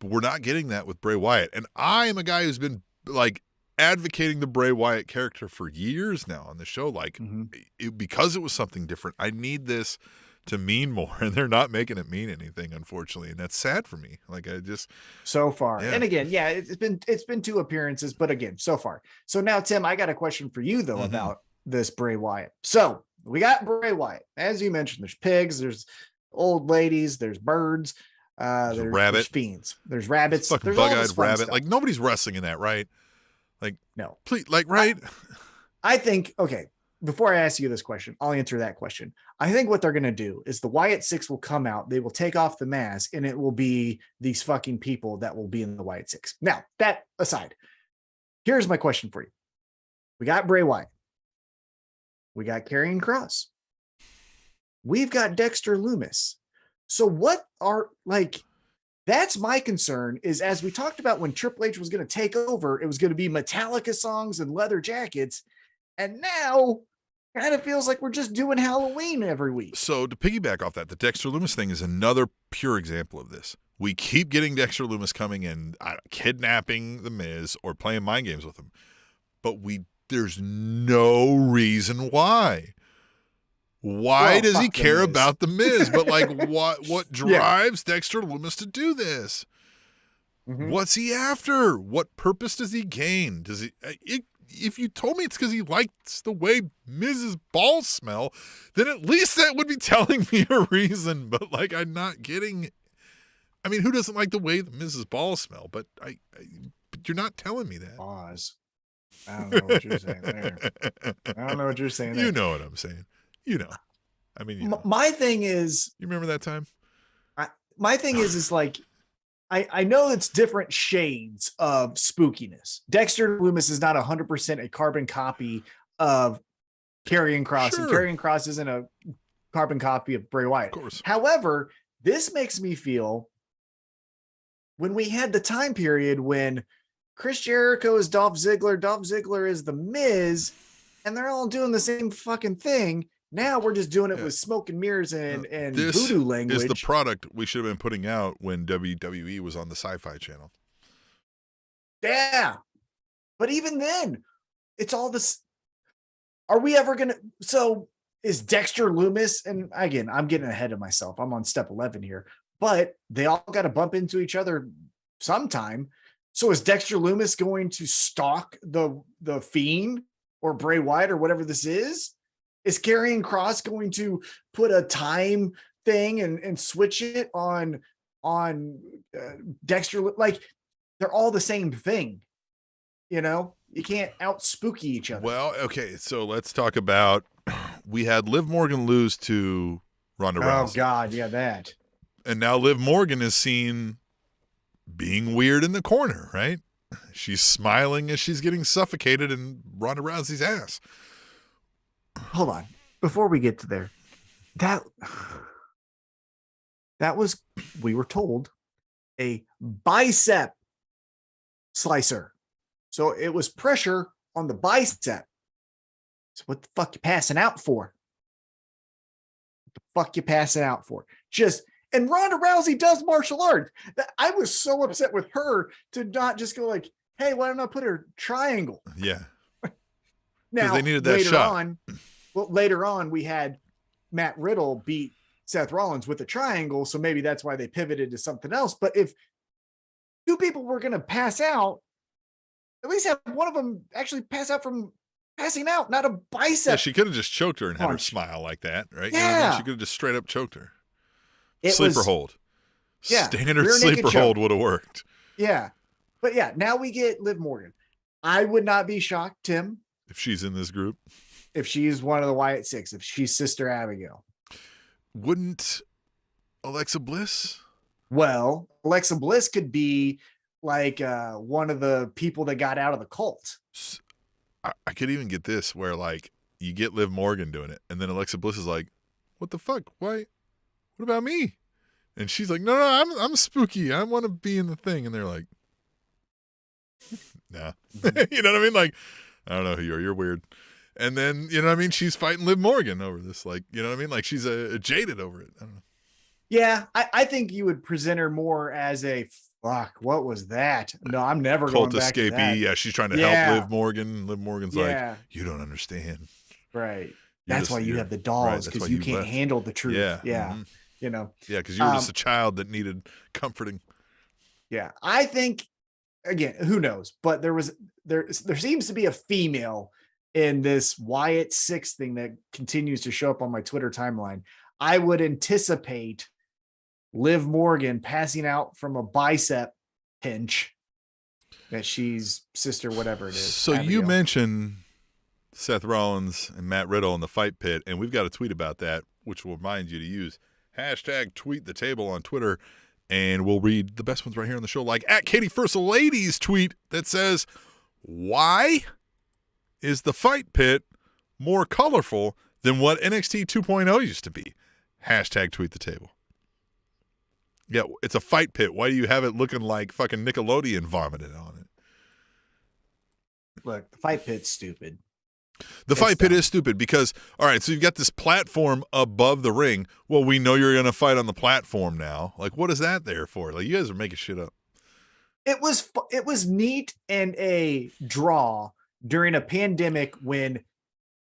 But we're not getting that with Bray Wyatt. And I am a guy who's been like advocating the Bray Wyatt character for years now on the show. Like because it was something different, I need this to mean more, and they're not making it mean anything, unfortunately, and that's sad for me. Like I just so far, and again, it's been 2 appearances, but again, so far. So now, Tim, I got a question for you though about this Bray Wyatt. So we got Bray Wyatt, as you mentioned. There's pigs, there's old ladies, there's birds, there's fiends, there's rabbits, there's bug-eyed rabbit. Stuff. Like nobody's wrestling in that, right? Like no, please, like right. I think okay. Before I ask you this question, I'll answer that question. I think what they're going to do is the Wyatt Six will come out. They will take off the mask and it will be these fucking people that will be in the Wyatt Six. Now, that aside, here's my question for you. We got Bray Wyatt. We got Karrion Kross. We've got Dexter Lumis. So what are that's my concern is as we talked about when Triple H was going to take over, it was going to be Metallica songs and leather jackets. And now kind of feels like we're just doing Halloween every week. So to piggyback off that, the Dexter Lumis thing is another pure example of this. We keep getting Dexter Lumis coming and kidnapping The Miz or playing mind games with him. But there's no reason why. Why does he care about The Miz? But like what drives Dexter Lumis to do this? Mm-hmm. What's he after? What purpose does he gain? Does he if you told me it's because he likes the way Miz's balls smell, then at least that would be telling me a reason. But like, I'm not getting. I mean, who doesn't like the way Miz's balls smell? But but you're not telling me that. Pause. I don't know what you're saying there. I don't know what you're saying there. You know what I'm saying. I mean, my thing is. You remember that time? My thing is like. I know it's different shades of spookiness. Dexter Lumis is not 100% a carbon copy of Karrion Kross, and Sure. Karrion Kross isn't a carbon copy of Bray Wyatt. Of course. However, this makes me feel when we had the time period when Chris Jericho is Dolph Ziggler is the Miz, and they're all doing the same fucking thing. Now we're just doing it with smoke and mirrors and voodoo language. This is the product we should have been putting out when WWE was on the Sci-Fi Channel. Yeah. But even then, it's all this. Are we ever going to? So is Dexter Lumis, and again, I'm getting ahead of myself. I'm on step 11 here, but they all got to bump into each other sometime. So is Dexter Lumis going to stalk the Fiend or Bray Wyatt or whatever this is? Is Karrion Kross going to put a time thing and switch it on Dexter? Like, they're all the same thing. You know, you can't out spooky each other. Well, okay, so let's talk about, we had Liv Morgan lose to Ronda Rousey. Oh God, yeah, that. And now Liv Morgan is seen being weird in the corner, right? She's smiling as she's getting suffocated in Ronda Rousey's ass. Hold on. Before we get to there, that was, we were told, a bicep slicer. So it was pressure on the bicep. So what the fuck you passing out for? What the fuck you passing out for? And Ronda Rousey does martial arts. I was so upset with her to not just go like, hey, why don't I put her triangle? Yeah. Now, they needed that shot. Later on, we had Matt Riddle beat Seth Rollins with a triangle, so maybe that's why they pivoted to something else. But if two people were going to pass out, at least have one of them actually pass out from passing out, not a bicep. Yeah, she could have just choked her and had her punch. smile like that, right? Yeah. You know what I mean? She could have just straight up choked her. Sleeper hold. Yeah, Standard rear naked sleeper choke. hold would have worked. Yeah. But yeah, now we get Liv Morgan. I would not be shocked, Tim, If she's in this group. if she's one of the Wyatt Six, if she's Sister Abigail. Wouldn't Alexa Bliss? Well, Alexa Bliss could be like one of the people that got out of the cult. I could even get this where, like, you get Liv Morgan doing it, and then Alexa Bliss is like, what the fuck? Why? What about me? And she's like, no, I'm spooky. I want to be in the thing. And they're like, nah. You know what I mean? Like, I don't know who you are. You're weird. And then, you know what I mean? She's fighting Liv Morgan over this. Like, you know what I mean? Like, she's a jaded over it. I don't know. Yeah, I think you would present her more as a fuck. What was that? No, I'm never Cult going back to escapee. that. Yeah, she's trying to Yeah. help Liv Morgan. Liv Morgan's Yeah. like, you don't understand. Right. You're That's why you have the dolls, that's because why you can't left. handle the truth. Yeah. Yeah. Mhm. You know. Yeah, because you were just a child that needed comforting. Yeah. I think, again, who knows? But there seems to be a female in this Wyatt Six thing that continues to show up on my Twitter timeline. I would anticipate Liv Morgan passing out from a bicep pinch that she's sister, whatever it is. So you Abigail. mentioned Seth Rollins and Matt Riddle in the fight pit, and we've got a tweet about that, which will remind you to use hashtag tweet the table on Twitter, and we'll read the best ones right here on the show, like at Katie First Lady's tweet that says, why is the fight pit more colorful than what NXT 2.0 used to be? Hashtag tweet the table. Yeah, it's a fight pit. Why do you have it looking like fucking Nickelodeon vomited on it? Look, the fight pit's stupid. The fight pit is stupid because, all right, so you've got this platform above the ring. Well, we know you're going to fight on the platform now. Like, what is that there for? Like, you guys are making shit up. It was neat and a draw during a pandemic when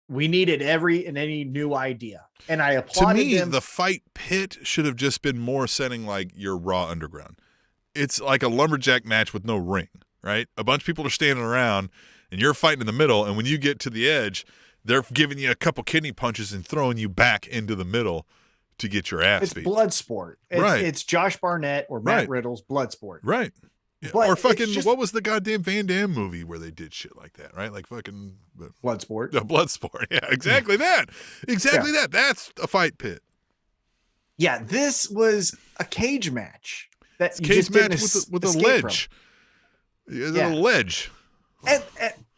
we needed every and any new idea. And I applauded To me, them. the fight pit should have just been more setting like your Raw Underground. It's like a lumberjack match with no ring, right? A bunch of people are standing around, and you're fighting in the middle, and when you get to the edge, they're giving you a couple kidney punches and throwing you back into the middle to get your ass It's beat. blood sport. Right. It's Josh Barnett or Matt Right. Riddle's blood sport. Right. Yeah. But Or it's fucking, just- what was the goddamn Van Damme movie where they did shit like that, right? Like fucking Blood sport. blood sport. Yeah, exactly that. Exactly that. That's a fight pit. Yeah, this was a cage match. That you Cage just didn't match with a escape from. ledge. There's Yeah. a ledge. And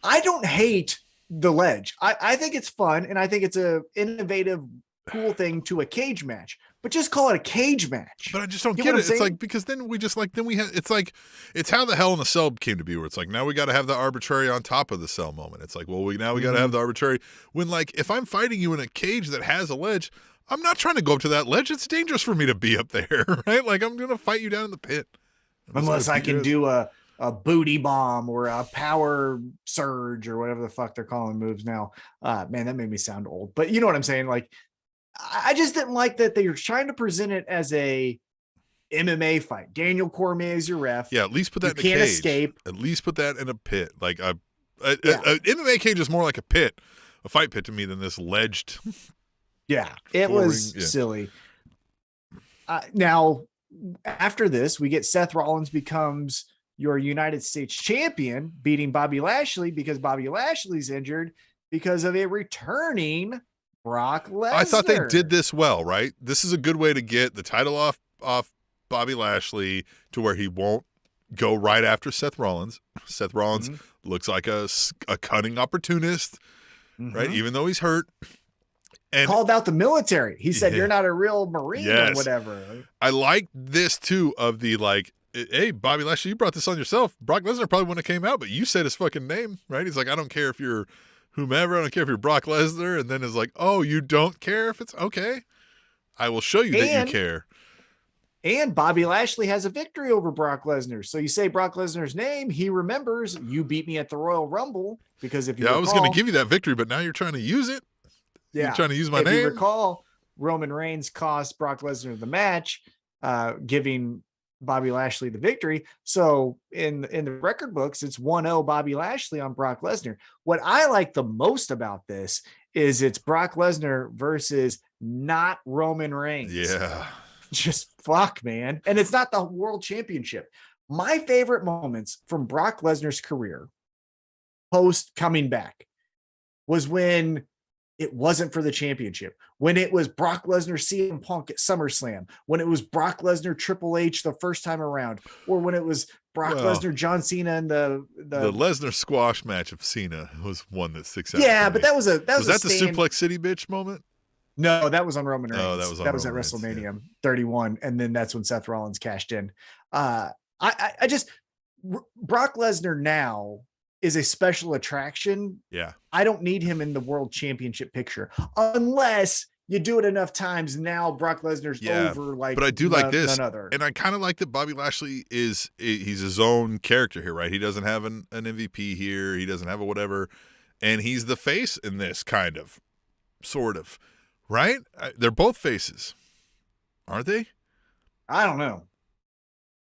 I don't hate the ledge. I think it's fun, and I think it's a innovative, cool thing to a cage match. But just call it a cage match. But I just don't get it. It's like, because then we just like, then we have, it's like, it's how the Hell in a Cell came to be, where it's like, now we got to have the arbitrary on top of the cell moment. It's like, well, we got to have the arbitrary, when like, if I'm fighting you in a cage that has a ledge, I'm not trying to go up to that ledge. It's dangerous for me to be up there, right? Like, I'm going to fight you down in the pit. Unless I can do a booty bomb or a power surge or whatever the fuck they're calling moves now. Man, that made me sound old, but you know what I'm saying? Like, I just didn't like that they were trying to present it as a MMA fight. Daniel Cormier is your ref. Yeah, at least put that in a cage. You can't escape. At least put that in a pit. Like a MMA cage is more like a pit, a fight pit to me, than this ledged. Yeah, it was silly. Now, after this, we get Seth Rollins becomes your United States champion, beating Bobby Lashley because Bobby Lashley's injured because of a returning Brock Lesnar. I thought they did this well, right? This is a good way to get the title off Bobby Lashley to where he won't go right after Seth Rollins. Seth Rollins looks like a cunning opportunist, right? Even though he's hurt. And called out the military. He said, "You're not a real Marine," or whatever. I like this too, of the like, hey, Bobby Lashley, you brought this on yourself. Brock Lesnar probably wouldn't have came out, but you said his fucking name, right? He's like, I don't care if you're whomever, I don't care if you're Brock Lesnar, and then is like, oh, you don't care if it's okay? I will show you that you care. And Bobby Lashley has a victory over Brock Lesnar. So you say Brock Lesnar's name, he remembers, you beat me at the Royal Rumble, because if you recall, I was going to give you that victory, but now you're trying to use it. Yeah, you're trying to use my name. If you recall, Roman Reigns cost Brock Lesnar the match, giving Bobby Lashley the victory. So in the record books, it's 1-0 Bobby Lashley on Brock Lesnar. What I like the most about this is it's Brock Lesnar versus not Roman Reigns. Yeah. Just fuck, man. And it's not the world championship. My favorite moments from Brock Lesnar's career post coming back was when it wasn't for the championship, when it was Brock Lesnar, CM Punk at SummerSlam, when it was Brock Lesnar, Triple H the first time around, or when it was Brock Lesnar, John Cena, and the Lesnar squash match of Cena was one that sticks out. Yeah, but that was the Suplex City bitch moment? No, that was on Roman Reigns. Oh, that was at WrestleMania 31, and then that's when Seth Rollins cashed in. I just Brock Lesnar now is a special attraction. Yeah. I don't need him in the world championship picture unless you do it enough times. Now Brock Lesnar's over. Like, but I do like this. And I kind of like that Bobby Lashley he's his own character here, right? He doesn't have an MVP here. He doesn't have a whatever. And he's the face in this, kind of, sort of, right? They're both faces, aren't they? I don't know.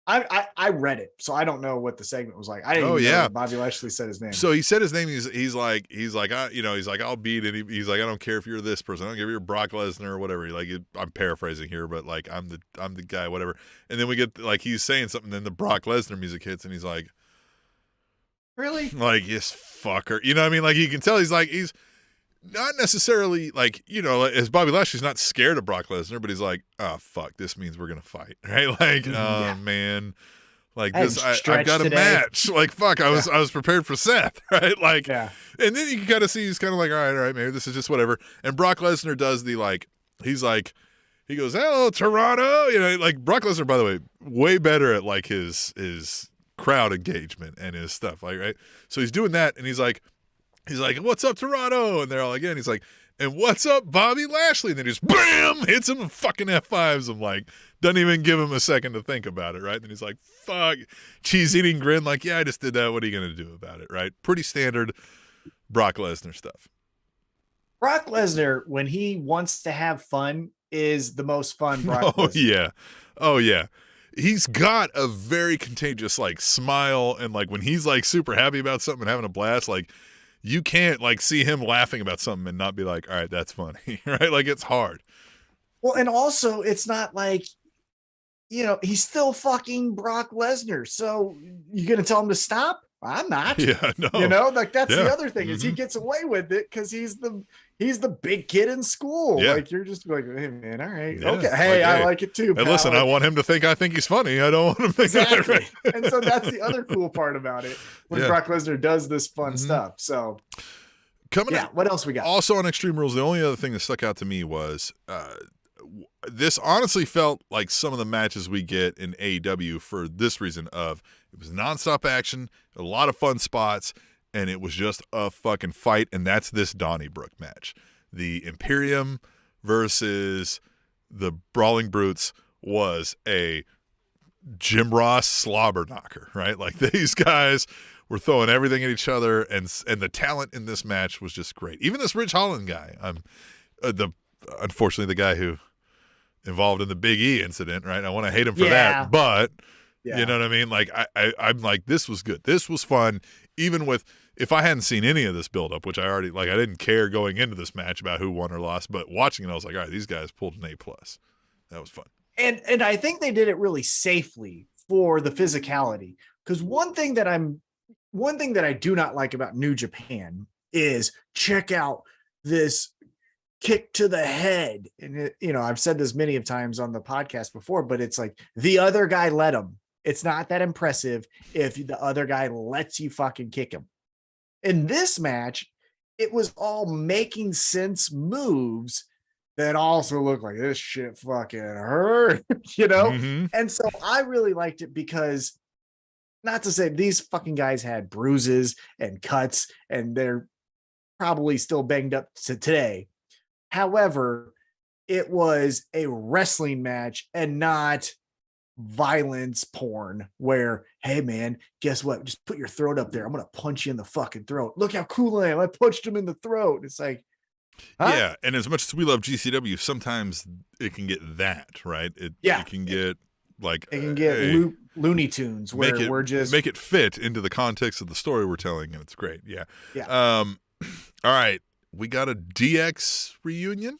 I read it, so I don't know what the segment was like. I didn't even know Bobby Lashley said his name. So he said his name. He's like, I'll beat it. He's like, I don't care if you're this person. I don't care if you're Brock Lesnar or whatever. I'm paraphrasing here, but like, I'm the guy, whatever. And then we get like, he's saying something, then the Brock Lesnar music hits, and he's like, really? Like, yes, fucker. You know what I mean? Like, you can tell he's not necessarily like, as Bobby Lashley's not scared of Brock Lesnar, but he's like, oh, fuck, this means we're going to fight, right? Like, man, like this, I've got a match. Like, fuck, I was prepared for Seth, right? Like, and then you can kind of see, he's kind of like, all right, maybe this is just whatever. And Brock Lesnar does the, like, he goes, hello, Toronto. Like Brock Lesnar, by the way, way better at like his crowd engagement and his stuff, like, right? So he's doing that, and he's like, what's up, Toronto? And they're all again. He's like, and what's up, Bobby Lashley? And then just bam, hits him and fucking F5s him, like, doesn't even give him a second to think about it, right? And he's like, fuck, cheese eating grin, like, yeah, I just did that. What are you going to do about it, right? Pretty standard Brock Lesnar stuff. Brock Lesnar, when he wants to have fun, is the most fun Brock Lesnar. Oh, yeah. He's got a very contagious, like, smile, and, like, when he's, like, super happy about something and having a blast, like, you can't like see him laughing about something and not be like, all right, that's funny, right? Like, it's hard. Well, and also it's not like, he's still fucking Brock Lesnar. So you going to tell him to stop? I'm not. Yeah, no. Like that's the other thing is he gets away with it because he's the big kid in school. Yeah. Like, you're just like, hey man, all right, okay, hey, I like it too. And listen, I want him to think I think he's funny. I don't want him to think exactly. And so that's the other cool part about it when Brock Lesnar does this fun stuff. So Coming Yeah, up, what else we got? also on Extreme Rules, the only other thing that stuck out to me was this honestly felt like some of the matches we get in AEW for this reason of it was nonstop action, a lot of fun spots, and it was just a fucking fight, and that's this Donnybrook match. The Imperium versus the Brawling Brutes was a Jim Ross slobber knocker, right? Like these guys were throwing everything at each other, and the talent in this match was just great. Even this Rich Holland guy, unfortunately the guy who involved in the Big E incident, right? I want to hate him for that, but you know what I mean? Like I'm like, this was good. This was fun. Even with, if I hadn't seen any of this buildup, which I already, like, I didn't care going into this match about who won or lost, but watching it, I was like, all right, these guys pulled an A+. That was fun. And I think they did it really safely for the physicality. Because one thing that I do not like about New Japan is check out this kick to the head. And I've said this many of times on the podcast before, but it's like the other guy let him. It's not that impressive if the other guy lets you fucking kick him. In this match, it was all making sense moves that also look like this shit fucking hurt, Mm-hmm. And so I really liked it because, not to say these fucking guys had bruises and cuts and they're probably still banged up to today. However, it was a wrestling match and not violence porn where, hey man, guess what? Just put your throat up there. I'm going to punch you in the fucking throat. Look how cool I am. I punched him in the throat. It's like, huh? Yeah, and as much as we love GCW, sometimes it can get that, right? It can get like it can get Looney Tunes where we're just make it fit into the context of the story we're telling, and it's great. Yeah. Yeah. All right, we got a DX reunion? ?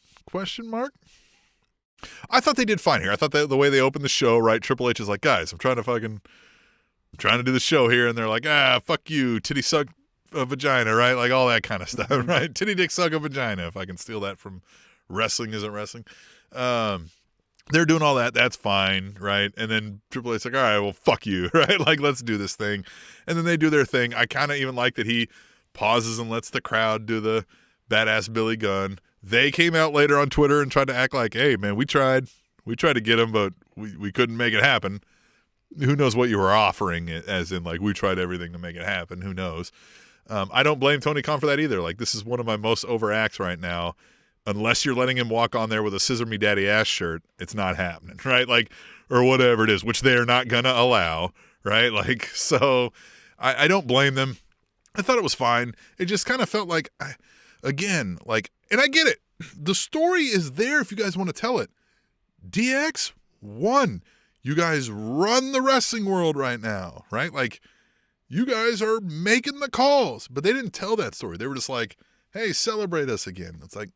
I thought they did fine here. I thought that the way they opened the show, right? Triple H is like, guys, I'm trying to do the show here, and they're like, fuck you, titty suck a vagina, right? Like all that kind of stuff, right? Titty dick suck a vagina, if I can steal that from Wrestling Isn't Wrestling. They're doing all that. That's fine, right? And then Triple H's like, all right, well, fuck you, right? Like, let's do this thing. And then they do their thing. I kind of even like that he pauses and lets the crowd do the badass Billy Gunn. They came out later on Twitter and tried to act like, hey, man, we tried to get him, but we couldn't make it happen. Who knows what you were offering, as in, like, we tried everything to make it happen. Who knows? I don't blame Tony Khan for that either. Like, this is one of my most over acts right now. Unless you're letting him walk on there with a Scissor Me Daddy ass shirt, it's not happening, right? Like, or whatever it is, which they are not going to allow, right? Like, so I don't blame them. I thought it was fine. It just kind of felt like, again, like, and I get it. The story is there if you guys want to tell it. DX won. You guys run the wrestling world right now, right? Like, you guys are making the calls, but they didn't tell that story. They were just like, hey, celebrate us again. It's like,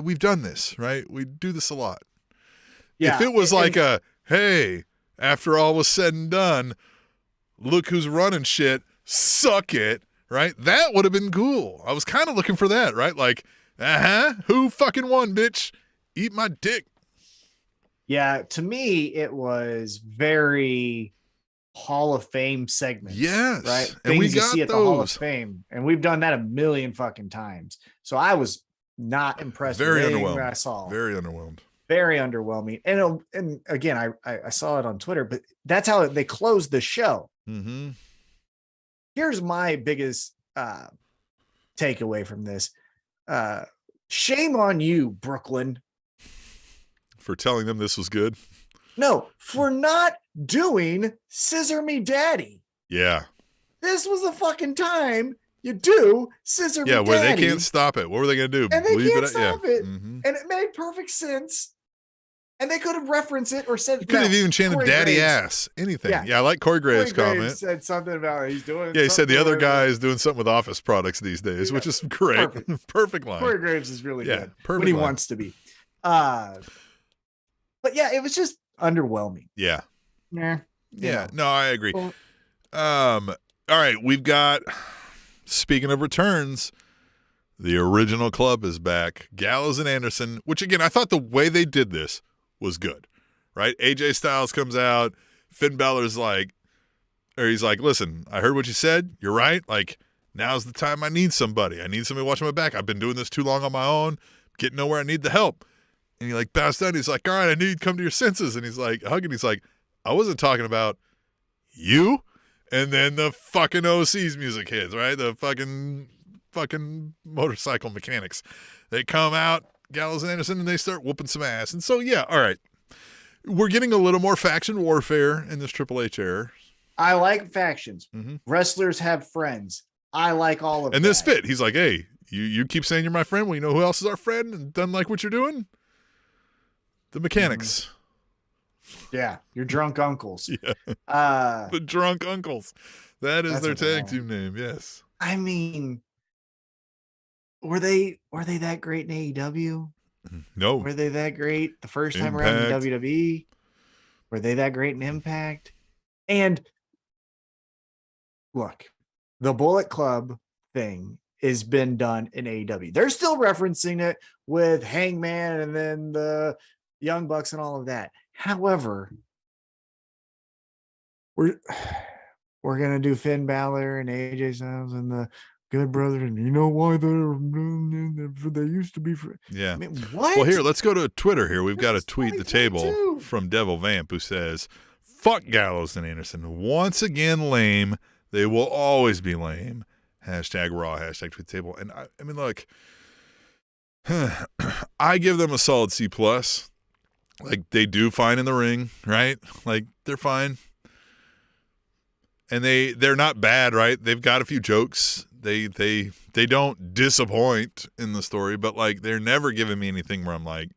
we've done this, right? We do this a lot. Yeah, if it was like hey, after all was said and done, look who's running shit, suck it, right? That would have been cool. I was kind of looking for that, right? Like, who fucking won, bitch? Eat my dick. Yeah, to me, it was very Hall of Fame segments. Yes. Right? And we Things you got see at the those. Hall of Fame. And we've done that a million fucking times. So I was not impressed with anything that I saw. Very underwhelmed. Very underwhelming. And again, I saw it on Twitter, but that's how they closed the show. Mm-hmm. Here's my biggest takeaway from this. Shame on you, Brooklyn. For telling them this was good? No, for not doing Scissor Me Daddy. Yeah. This was the fucking time you do Scissor Me Daddy. Yeah, where they can't stop it. What were they going to do? And they can't stop it. Mm-hmm. And it made perfect sense. And they could have referenced it or said you could have even chanted Corey Daddy Graves. Ass. Anything. Yeah, I like Corey Graves' comment. Said something about he's doing. Yeah, he said the other guy is doing something with office products these days, which is great. Perfect line. Corey Graves is really good perfect when he line. wants to be. But yeah, it was just underwhelming. Yeah. Yeah. No, I agree. Well, all right, we've got, speaking of returns, the original club is back. Gallows and Anderson, which again, I thought the way they did this was good, right? AJ Styles comes out. Finn Balor's like, or he's like, listen, I heard what you said. You're right. Like, Now's the time I need somebody. I need somebody watching my back. I've been doing this too long on my own, getting nowhere. I need the help. And he like bows down. He's like, all right, I knew you'd come to your senses. And he's like, hugging. He's like, I wasn't talking about you. And then the fucking OC's music hits, right? The fucking motorcycle mechanics. They come out, Gallows and Anderson, and they start whooping some ass. And so, yeah, all right. We're getting a little more faction warfare in this Triple H era. I like factions. Mm-hmm. Wrestlers have friends. I like all of and that. This fit. He's like, hey, you keep saying you're my friend. Well, you know who else is our friend and doesn't like what you're doing? The mechanics. Yeah, your drunk uncles. Yeah. The drunk uncles. That's their tag team name, yes. I mean, were they that great in AEW? No. Were they that great the first time around in WWE? Were they that great in Impact? And look, the Bullet Club thing has been done in AEW. They're still referencing it with Hangman and then the Young Bucks and all of that. However, we're gonna do Finn Balor and AJ Styles and the Good Brother, and you know why they used to be friends. Yeah. I mean, what? Well, here, let's go to Twitter. Here, we've got a tweet the table from Devil Vamp who says, "Fuck Gallows and Anderson. Once again, lame. They will always be lame. Hashtag Raw. Hashtag tweet the table." And I mean, look, I give them a solid C+. Like, they do fine in the ring, right? Like, they're fine. And they're not bad, right? They've got a few jokes. They don't disappoint in the story, but like, they're never giving me anything where I'm like,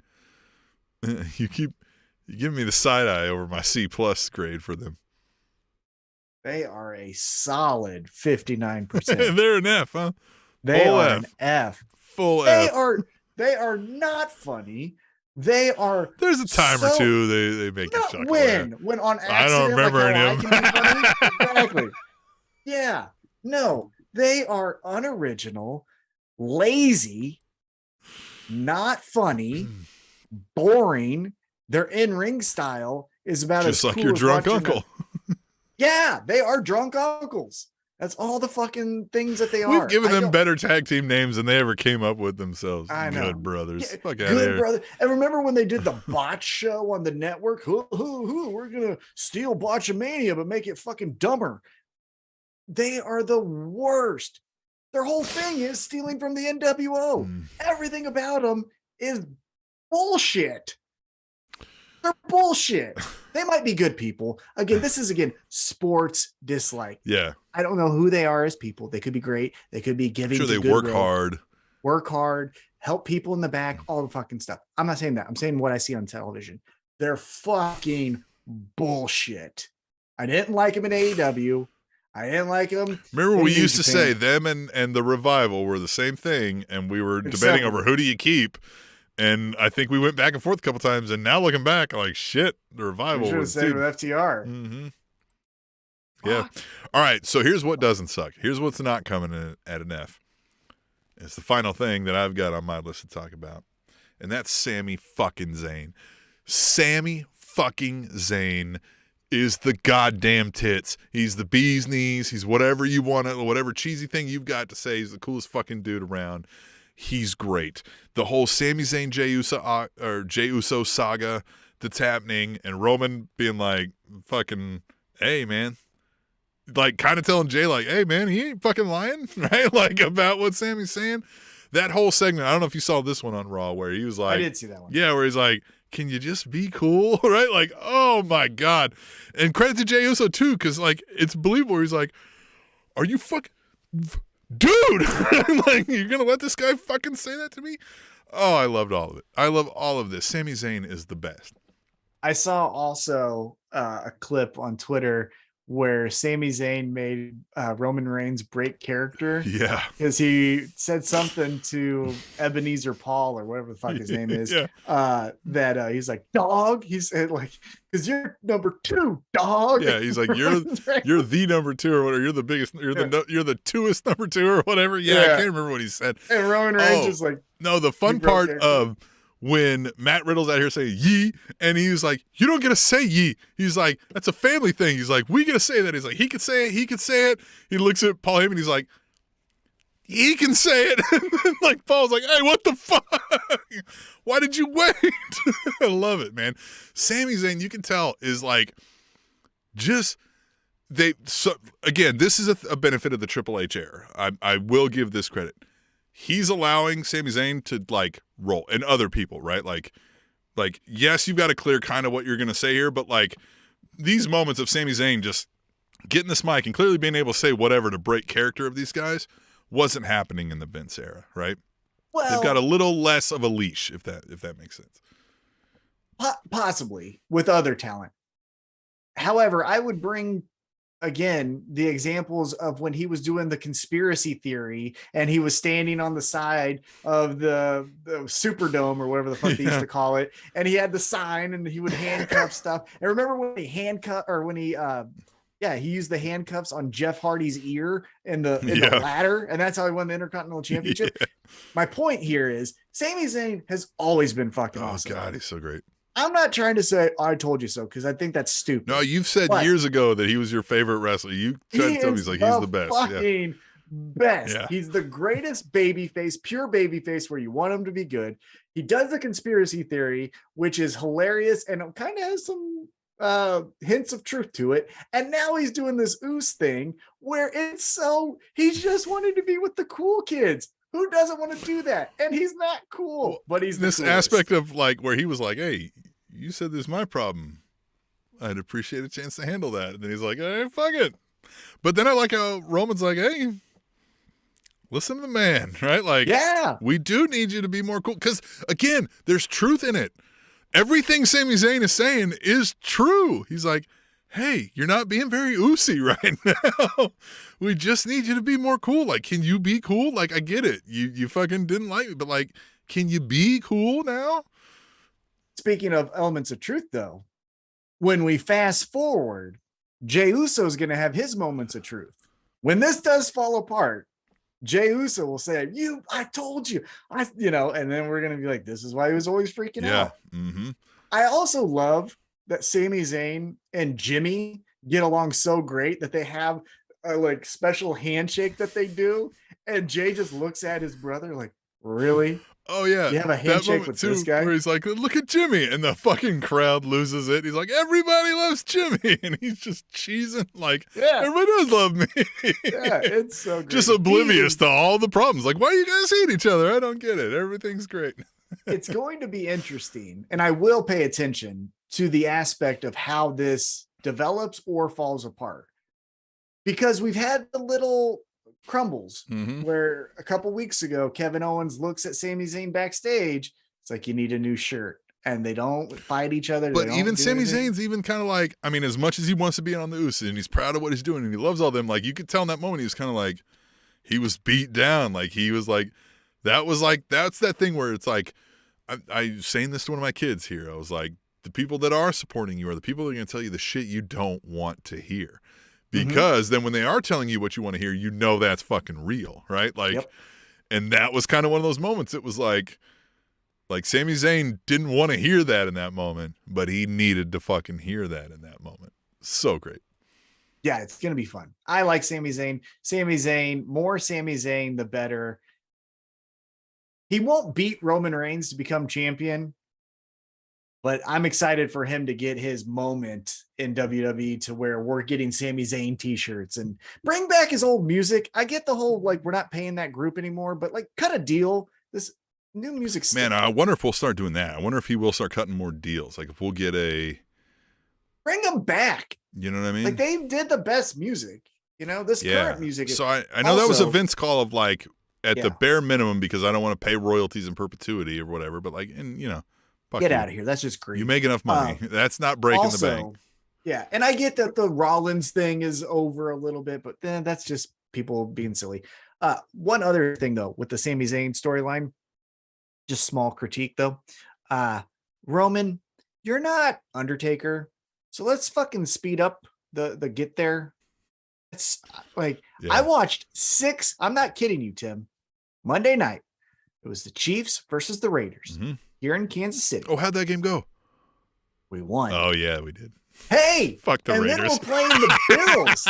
you give me the side eye over my C+ grade for them. They are a solid 59%. They're an F, huh? They are an F. Full F. They are not funny. They are. There's a time or two they make you chuckle. When on accident. I don't remember like him. Exactly. Yeah. No, they are unoriginal, lazy, not funny, boring. Their in-ring style is about just as like cool your as drunk watching uncle. Yeah, they are drunk uncles. That's all the fucking things that they are. We've given them better tag team names than they ever came up with themselves. I know. Good Brothers. Yeah, Fuck out of here. Brother. And remember when they did the botch show on the network? We're going to steal Botchamania, but make it fucking dumber. They are the worst. Their whole thing is stealing from the NWO. Everything about them is bullshit. They're bullshit. They might be good people. Again, this is sports dislike. Yeah. I don't know who they are as people. They could be great. They could be giving. Sure, to they work hard. Work hard, help people in the back, all the fucking stuff. I'm not saying that. I'm saying what I see on television. They're fucking bullshit. I didn't like them in AEW. I didn't like them. Remember, we used to say them and the Revival were the same thing, and we were debating over who do you keep. And I think we went back and forth a couple times, and now looking back, like, shit, the Revival was said with FTR. Mm-hmm. Yeah. All right, so here's what doesn't suck. Here's what's not coming in at an F. It's the final thing that I've got on my list to talk about, and that's Sami fucking Zayn. Sami fucking Zayn is the goddamn tits. He's the bee's knees. He's whatever you want to, whatever cheesy thing you've got to say. He's the coolest fucking dude around. He's great. The whole Sami Zayn Jey Uso saga that's happening, and Roman being like, fucking, hey, man. Like, kind of telling Jay, like, hey, man, he ain't fucking lying, right? Like, about what Sami's saying. That whole segment, I don't know if you saw this one on Raw, where he was like, I did see that one. Yeah, where he's like, can you just be cool, right? Like, oh, my God. And credit to Jey Uso, too, because, like, it's believable. He's like, are you fucking... Dude, like, you're gonna let this guy fucking say that to me? Oh, I loved all of it. I love all of this. Sami Zayn is the best. I saw also a clip on Twitter where Sami Zayn made Roman Reigns break character. Yeah. Because he said something to Ebenezer Paul or whatever the fuck his name is. Yeah. That he's like, dog. He said, like, because you're number 2, dog. Yeah, he's like, you're the number 2 or whatever. You're the biggest. You're the 2est number 2 or whatever. Yeah, I can't remember what he said. And Roman Reigns is like, no, the fun part of when Matt Riddle's out here saying ye, and he was like, you don't get to say ye. He's like, that's a family thing. He's like, we get to say that. He's like, he could say it. He could say it. He looks at Paul Heyman. He's like, he can say it. And then, like, Paul's like, hey, what the fuck? Why did you wait? I love it, man. Sami Zayn, you can tell, is like, just, again, this is a benefit of the Triple H era. I will give this credit. He's allowing Sami Zayn to, like, roll, and other people, right? Like, yes, you've got to clear kind of what you're going to say here, but, like, these moments of Sami Zayn just getting this mic and clearly being able to say whatever to break character of these guys wasn't happening in the Vince era, right? Well, they've got a little less of a leash, if that makes sense. Possibly with other talent. However, I would bring again the examples of when he was doing the conspiracy theory and he was standing on the side of the Superdome or whatever the fuck they used to call it, and he had the sign and he would handcuff stuff. And remember when he he used the handcuffs on Jeff Hardy's ear in the ladder, and that's how he won the Intercontinental Championship. Yeah. My point here is Sami Zayn has always been fucking awesome. Oh God, he's so great. I'm not trying to say I told you so, because I think that's stupid. No, you've said years ago that he was your favorite wrestler. You tried to tell me he's the best. Fucking best. Yeah. He's the greatest babyface, pure babyface, where you want him to be good. He does the conspiracy theory, which is hilarious and it kind of has some hints of truth to it. And now he's doing this Oos thing where he's just wanting to be with the cool kids. Who doesn't want to do that? And he's not cool, but he's this aspect of, like, where he was like, hey, you said this is my problem. I'd appreciate a chance to handle that. And then he's like, hey, fuck it. But then I like how Roman's like, hey, listen to the man, right? Like, yeah, we do need you to be more cool. Because, again, there's truth in it. Everything Sami Zayn is saying is true. He's like, hey, you're not being very oosy right now. We just need you to be more cool. Like, can you be cool? Like, I get it. You fucking didn't like me, but, like, can you be cool now? Speaking of elements of truth, though, when we fast forward, Jey Uso is going to have his moments of truth. When this does fall apart, Jey Uso will say, I told you, and then we're going to be like, this is why he was always freaking out. Mm-hmm. I also love that Sami Zayn and Jimmy get along so great that they have a like special handshake that they do. And Jay just looks at his brother like, really? Oh yeah. You have a handshake with this guy? Where he's like, look at Jimmy. And the fucking crowd loses it. He's like, everybody loves Jimmy. And he's just cheesing like, everybody does love me. Yeah, it's so great. Just oblivious to all the problems. Like, why you guys hate each other? I don't get it. Everything's great. It's going to be interesting. And I will pay attention to the aspect of how this develops or falls apart. Because we've had the little crumbles where a couple weeks ago, Kevin Owens looks at Sami Zayn backstage. It's like, you need a new shirt. And they don't fight each other. But even Sami Zayn's even kind of like, I mean, as much as he wants to be on the Usos and he's proud of what he's doing and he loves all them, like, you could tell in that moment he was kind of like, he was beat down. Like, he was like, that's that thing where it's like, I was saying this to one of my kids here. I was like, the people that are supporting you are the people that are going to tell you the shit you don't want to hear. Because then when they are telling you what you want to hear, you know that's fucking real, right? Like, and that was kind of one of those moments. It was like Sami Zayn didn't want to hear that in that moment, but he needed to fucking hear that in that moment. So great. Yeah, it's going to be fun. I like Sami Zayn. More Sami Zayn, the better. He won't beat Roman Reigns to become champion, but I'm excited for him to get his moment in WWE to where we're getting Sami Zayn t-shirts and bring back his old music. I get the whole, like, we're not paying that group anymore, but like, cut a deal. This new music. Man, I wonder if we'll start doing that. I wonder if he will start cutting more deals. Like, if we'll get bring them back. You know what I mean? Like, they did the best music, this current music. So I know also, that was a Vince call of like, at the bare minimum, because I don't want to pay royalties in perpetuity or whatever, but like, and get out of here. That's just greedy. You make enough money. That's not breaking the bank. Yeah. And I get that the Rollins thing is over a little bit, but then that's just people being silly. One other thing though, with the Sami Zayn storyline, just small critique though. Roman, you're not Undertaker. So let's fucking speed up the get there. It's like, I watched 6. I'm not kidding you, Tim. Monday night. It was the Chiefs versus the Raiders here in Kansas City. Oh, how'd that game go? We won. Oh, yeah, we did. Hey, fuck the Raiders. And then we're playing the Bills.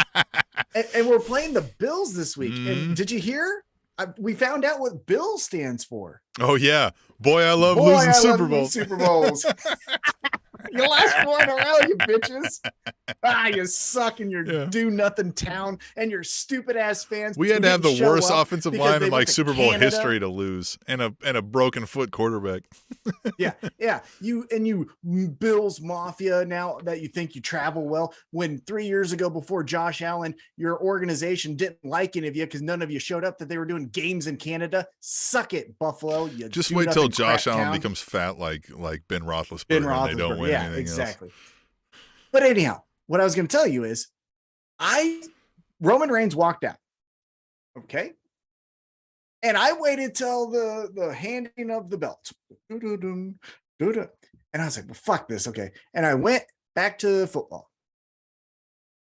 and we're playing the Bills this week. And did you hear? we found out what Bill stands for. Oh yeah, boy, I love Boy, losing I Super love Bowls. Super Bowls. You lost 4 in a row, you bitches. You suck in your do-nothing town and your stupid-ass fans. We had to have the worst offensive line in like Super Bowl Canada. history to lose, and a broken foot quarterback. Yeah. You Bills Mafia, now that you think you travel well, when 3 years ago before Josh Allen, your organization didn't like any of you because none of you showed up, that they were doing games in Canada. Suck it, Buffalo. You just wait till Josh Allen becomes fat like Ben Roethlisberger and they don't win anything exactly. else. But anyhow, what I was going to tell you is Roman Reigns walked out. Okay. And I waited till the handing of the belt. And I was like, well, fuck this. Okay. And I went back to football.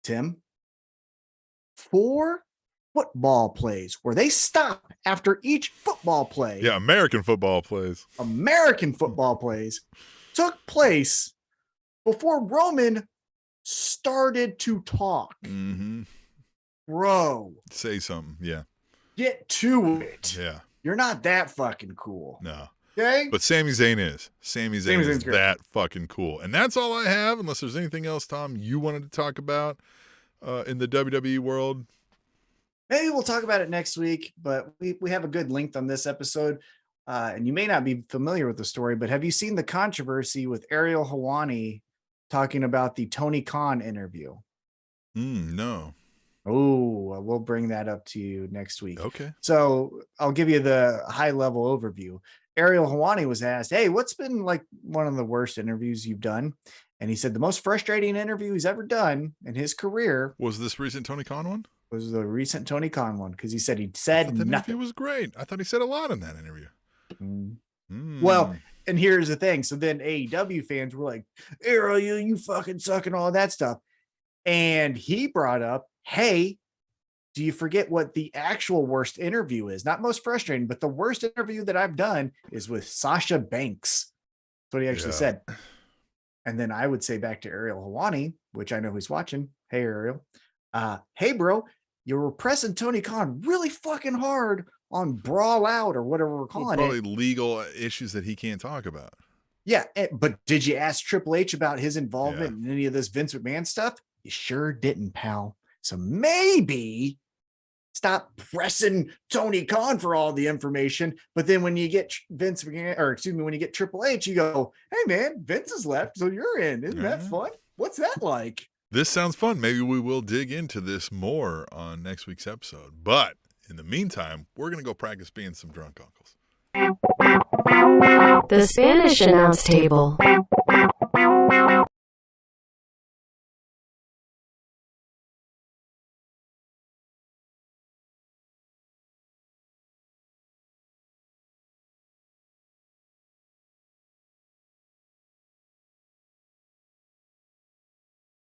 Tim, 4 football plays where they stop after each football play. Yeah, American football plays. American football plays took place before Roman started to talk. Mm-hmm. Bro. Say something. Yeah. Get to it. Yeah. You're not that fucking cool. No. Okay? But Sami Zayn is. Sami Zayn is great. that fucking cool. And that's all I have, unless there's anything else, Tom, you wanted to talk about in the WWE world. Maybe we'll talk about it next week, but we have a good length on this episode. And you may not be familiar with the story, but have you seen the controversy with Ariel Helwani talking about the Tony Khan interview? No. Oh, we'll bring that up to you next week. Okay. So I'll give you the high level overview. Ariel Helwani was asked, hey, what's been like one of the worst interviews you've done? And he said the most frustrating interview he's ever done in his career was this recent Tony Khan one? Was the recent Tony Khan one, because he said nothing. The interview was great. I thought he said a lot in that interview. Well, and here's the thing. So then AEW fans were like, Ariel, you fucking suck and all that stuff. And he brought up, hey, do you forget what the actual worst interview is? Not most frustrating, but the worst interview that I've done is with Sasha Banks. That's what he actually said. And then I would say back to Ariel Helwani, which I know he's watching. Hey, Ariel. Hey, bro, you were pressing Tony Khan really fucking hard on Brawl Out or whatever we're calling probably it. Legal issues that he can't talk about. Yeah. But did you ask Triple H about his involvement in any of this Vince McMahon stuff? You sure didn't, pal. So maybe stop pressing Tony Khan for all the information. But then when you get Vince McMahon, or excuse me, when you get Triple H, you go, hey man, Vince is left, so you're in. Isn't that fun? What's that like? This sounds fun. Maybe we will dig into this more on next week's episode. But in the meantime, we're going to go practice being some drunk uncles. The Spanish Announce Table.